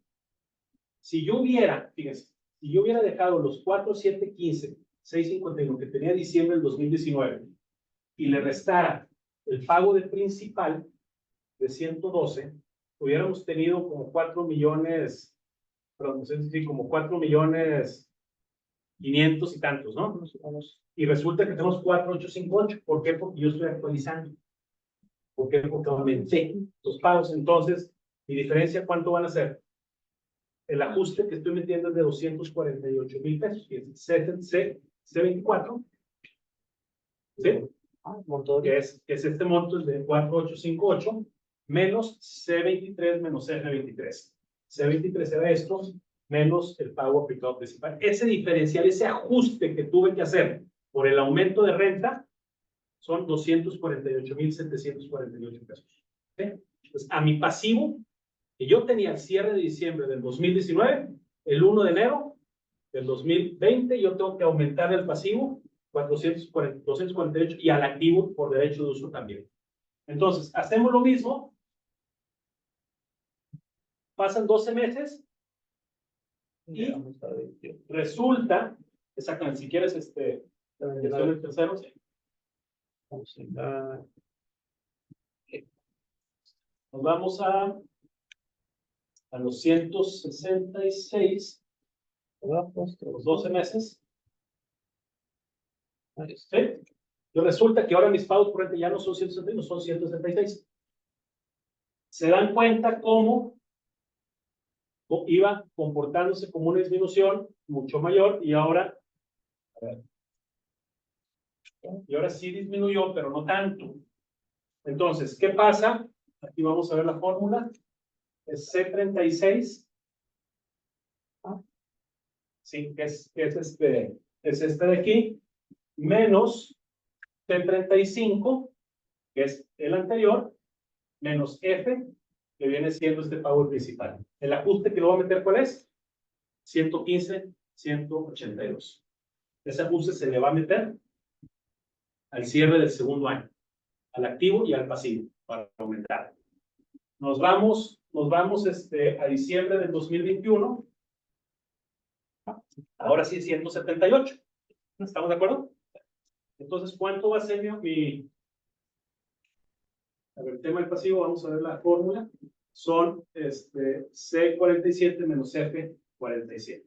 Si yo hubiera, fíjense, si yo hubiera dejado los 4, 7, 15, 6, 51 que tenía diciembre del 2019 y le restara el pago de principal de 112, hubiéramos tenido como 4 millones, perdón, no sé si como 4,500,000 y tantos, ¿no? Y resulta que tenemos 4,858. ¿Por qué? Porque yo estoy actualizando. ¿Por qué? Porque aumenté los pagos. Entonces, mi diferencia, ¿cuánto van a ser? El ajuste que estoy metiendo es de 248,000 pesos. Y es C24. ¿Sí? Que es este monto, es de 4,858 menos C23 menos F23. C23 era esto, menos el pago aplicado principal. Ese diferencial, ese ajuste que tuve que hacer por el aumento de renta, son 248,748 pesos. ¿Sí? Entonces, a mi pasivo, que yo tenía al cierre de diciembre del 2019, el 1 de enero del 2020, yo tengo que aumentar el pasivo 248 y al activo por derecho de uso también. Entonces, hacemos lo mismo. Pasan 12 meses Y Llegamos a 21. resulta, exactamente, si quieres, mención el tercero, sí. Vamos a la- Nos vamos a los 166, abajo, los 12 meses. ahí está. ¿Sí? Y resulta que ahora mis pagos por renta ya no son 161, son 166. ¿Se dan cuenta cómo iba comportándose como una disminución mucho mayor y ahora, a ver, y ahora sí disminuyó, pero no tanto? Entonces, ¿qué pasa? Aquí vamos a ver la fórmula. Es C36. Sí, es este de aquí, menos C35, que es el anterior, menos F, que viene siendo este pago principal. El ajuste que lo voy a meter, ¿cuál es? 115, 182. Ese ajuste se le va a meter al cierre del segundo año, al activo y al pasivo, para aumentar. Nos vamos a diciembre del 2021. Ahora sí, 178. ¿Estamos de acuerdo? Entonces, ¿cuánto va a ser a ver, el tema del pasivo? Vamos a ver la fórmula. Son C47 menos F47.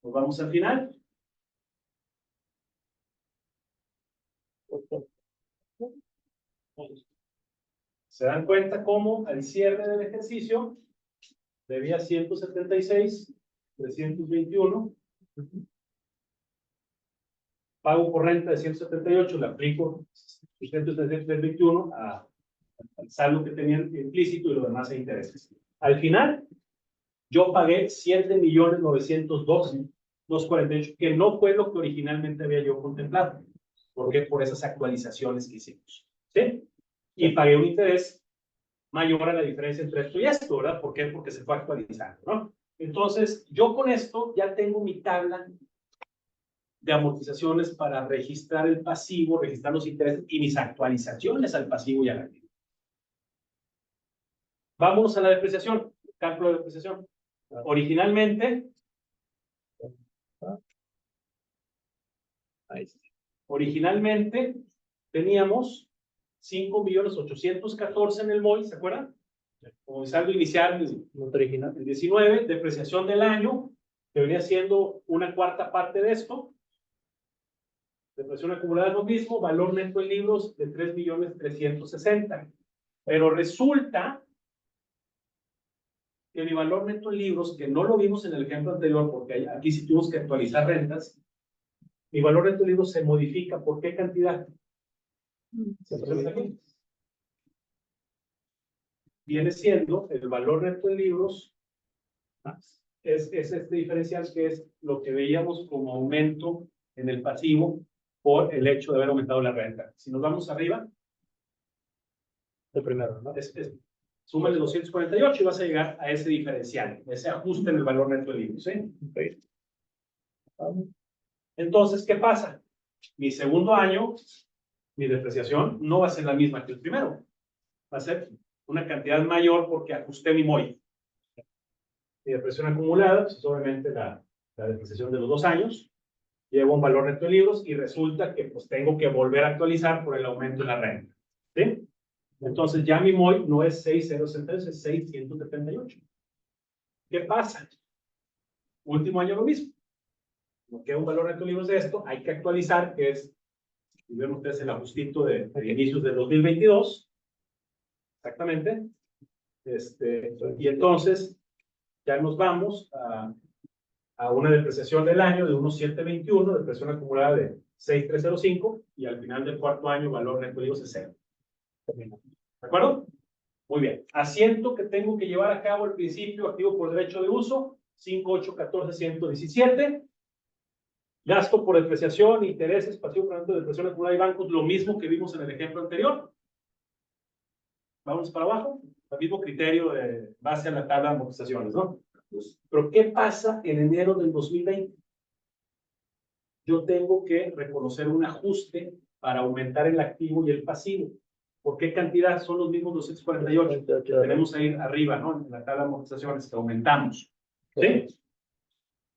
Nos vamos al final. ¿Se dan cuenta cómo al cierre del ejercicio debía 176, 321, pago por renta de 178, le aplico 173, al saldo que tenían implícito y lo demás a intereses? Al final, yo pagué 7.902.248, que no fue lo que originalmente había yo contemplado. ¿Por qué? Por esas actualizaciones que hicimos. ¿Sí? Y pagué un interés mayor a la diferencia entre esto y esto, ¿verdad? ¿Por qué? Porque se fue actualizando, ¿no? Entonces, yo con esto ya tengo mi tabla de amortizaciones para registrar el pasivo, registrar los intereses y mis actualizaciones al pasivo y al activo. Vámonos a la depreciación, cálculo de depreciación. Originalmente, Ahí está. originalmente teníamos 5.814.000 en el MOI, ¿se acuerdan? Como saldo inicial, Nota original. el 19, depreciación del año, que venía siendo una cuarta parte de esto. Depreciación acumulada es lo mismo, valor neto en libros de 3.360.000. Pero resulta que mi valor neto en libros, que no lo vimos en el ejemplo anterior, porque aquí sí tuvimos que actualizar rentas, mi valor neto en libros se modifica. ¿Por qué cantidad? ¿Se observa aquí? Viene siendo el valor neto en libros, es este diferencial que es lo que veíamos como aumento en el pasivo por el hecho de haber aumentado la renta. Si nos vamos arriba, El primero, ¿no? súmale 248 y vas a llegar a ese diferencial, ese ajuste en el valor neto de libros, ¿sí? Ok. Entonces, ¿qué pasa? Mi segundo año, mi depreciación no va a ser la misma que el primero. Va a ser una cantidad mayor porque ajusté mi MOI. Mi depreciación acumulada, pues es obviamente la depreciación de los 2 años. Llevo un valor neto de libros y resulta que pues tengo que volver a actualizar por el aumento en la renta. ¿Sí? Entonces ya mi MOI no es 6.068, es 678. ¿Qué pasa? Último año lo mismo. Como queda un valor neto de libros de esto, hay que actualizar, que es, si ven ustedes el ajustito de inicios del 2022. Exactamente. Y entonces ya nos vamos a una depreciación del año de 1.721, depreciación acumulada de 6.305 y al final del cuarto año valor neto de libros es 0. ¿De acuerdo? Muy bien. Asiento que tengo que llevar a cabo el principio activo por derecho de uso, 5.814.117. Gasto por depreciación, intereses, pasivo por depreciación acumulada y bancos, lo mismo que vimos en el ejemplo anterior. Vamos para abajo, el mismo criterio de base a la tabla de amortizaciones, ¿no? Pero ¿qué pasa en enero del 2020? Yo tengo que reconocer un ajuste para aumentar el activo y el pasivo. ¿Por qué cantidad? Son los mismos 248 que tenemos ahí arriba, ¿no? En la tabla de amortizaciones que aumentamos. ¿Sí?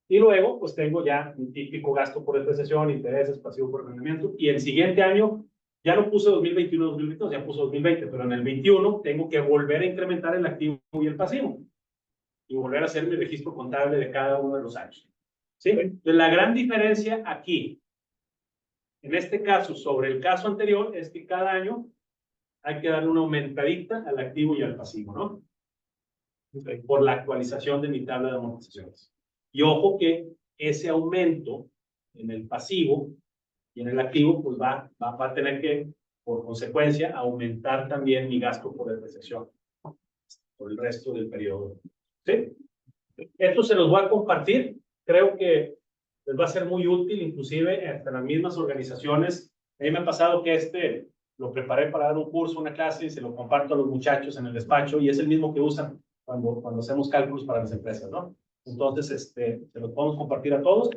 Y luego, pues tengo ya un típico gasto por depreciación, intereses, pasivo por arrendamiento. Y el siguiente año, ya no puse 2021, 2022, ya puse 2020, pero en el 21 tengo que volver a incrementar el activo y el pasivo. Y volver a hacer mi registro contable de cada uno de los años. ¿Sí? Entonces, la gran diferencia aquí, en este caso, sobre el caso anterior, es que cada año hay que darle una aumentadita al activo y al pasivo, ¿no? Por la actualización de mi tabla de amortizaciones. Y ojo que ese aumento en el pasivo y en el activo, pues va a tener que, por consecuencia, aumentar también mi gasto por depreciación por el resto del periodo. ¿Sí? Esto se los voy a compartir. Creo que les va a ser muy útil, inclusive entre las mismas organizaciones. A mí me ha pasado que lo preparé para dar un curso, una clase, y se lo comparto a los muchachos en el despacho, y es el mismo que usan cuando hacemos cálculos para las empresas, ¿no? Entonces, se los podemos compartir a todos.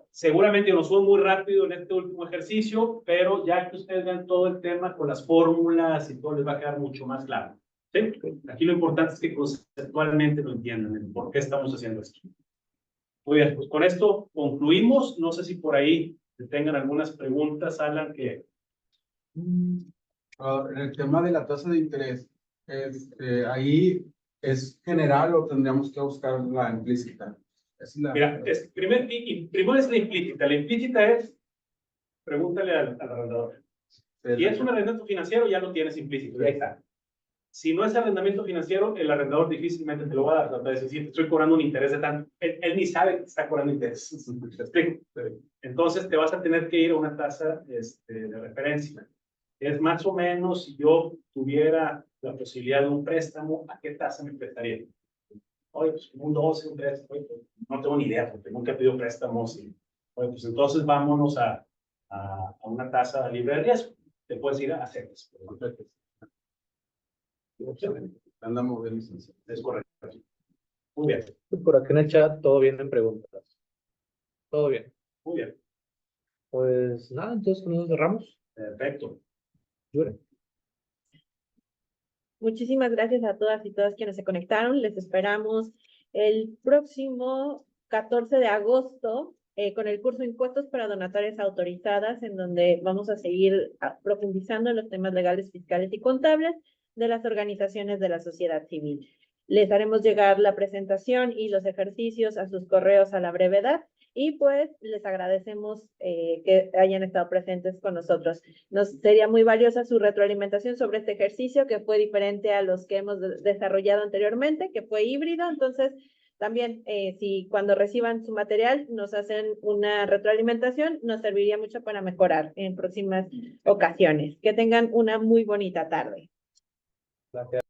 Seguramente nos fue muy rápido en este último ejercicio, pero ya que ustedes vean todo el tema con las fórmulas y todo, les va a quedar mucho más claro. ¿Sí? Aquí lo importante es que conceptualmente lo entiendan, el por qué estamos haciendo esto. Muy bien, pues con esto concluimos. No sé si por ahí tengan algunas preguntas, Alan, que... En el tema de la tasa de interés, ahí es general o tendríamos que buscar la implícita. Mira, primero es la implícita. La implícita es, pregúntale al arrendador. Si es un arrendamiento financiero, ya lo tienes implícito, ya está. Si no es arrendamiento financiero, el arrendador difícilmente te lo va a dar. Va a decir, estoy cobrando un interés de tanto. Él ni sabe que está cobrando interés. ¿Te explico? Entonces, te vas a tener que ir a una tasa de referencia. Es más o menos, si yo tuviera la posibilidad de un préstamo, ¿a qué tasa me prestaría? Oye, pues un 12, un 13, oye, pues, no tengo ni idea, porque nunca he pedido préstamos. Oye, pues entonces vámonos a una tasa libre de riesgo. Te puedes ir a CETES. Andamos bien, licenciado. Es correcto. Muy bien, Por aquí en el chat todo bien en preguntas. Todo bien. muy bien. Pues nada, entonces con eso cerramos. Perfecto. Yure. Muchísimas gracias a todas y todos quienes se conectaron. Les esperamos el próximo 14 de agosto con el curso Impuestos para Donatarias Autorizadas, en donde vamos a seguir profundizando en los temas legales, fiscales y contables de las organizaciones de la sociedad civil. Les haremos llegar la presentación y los ejercicios a sus correos a la brevedad. Y pues les agradecemos que hayan estado presentes con nosotros. Nos sería muy valiosa su retroalimentación sobre este ejercicio, que fue diferente a los que hemos desarrollado anteriormente, que fue híbrido. Entonces, también si cuando reciban su material nos hacen una retroalimentación, nos serviría mucho para mejorar en próximas ocasiones. Que tengan una muy bonita tarde. Gracias.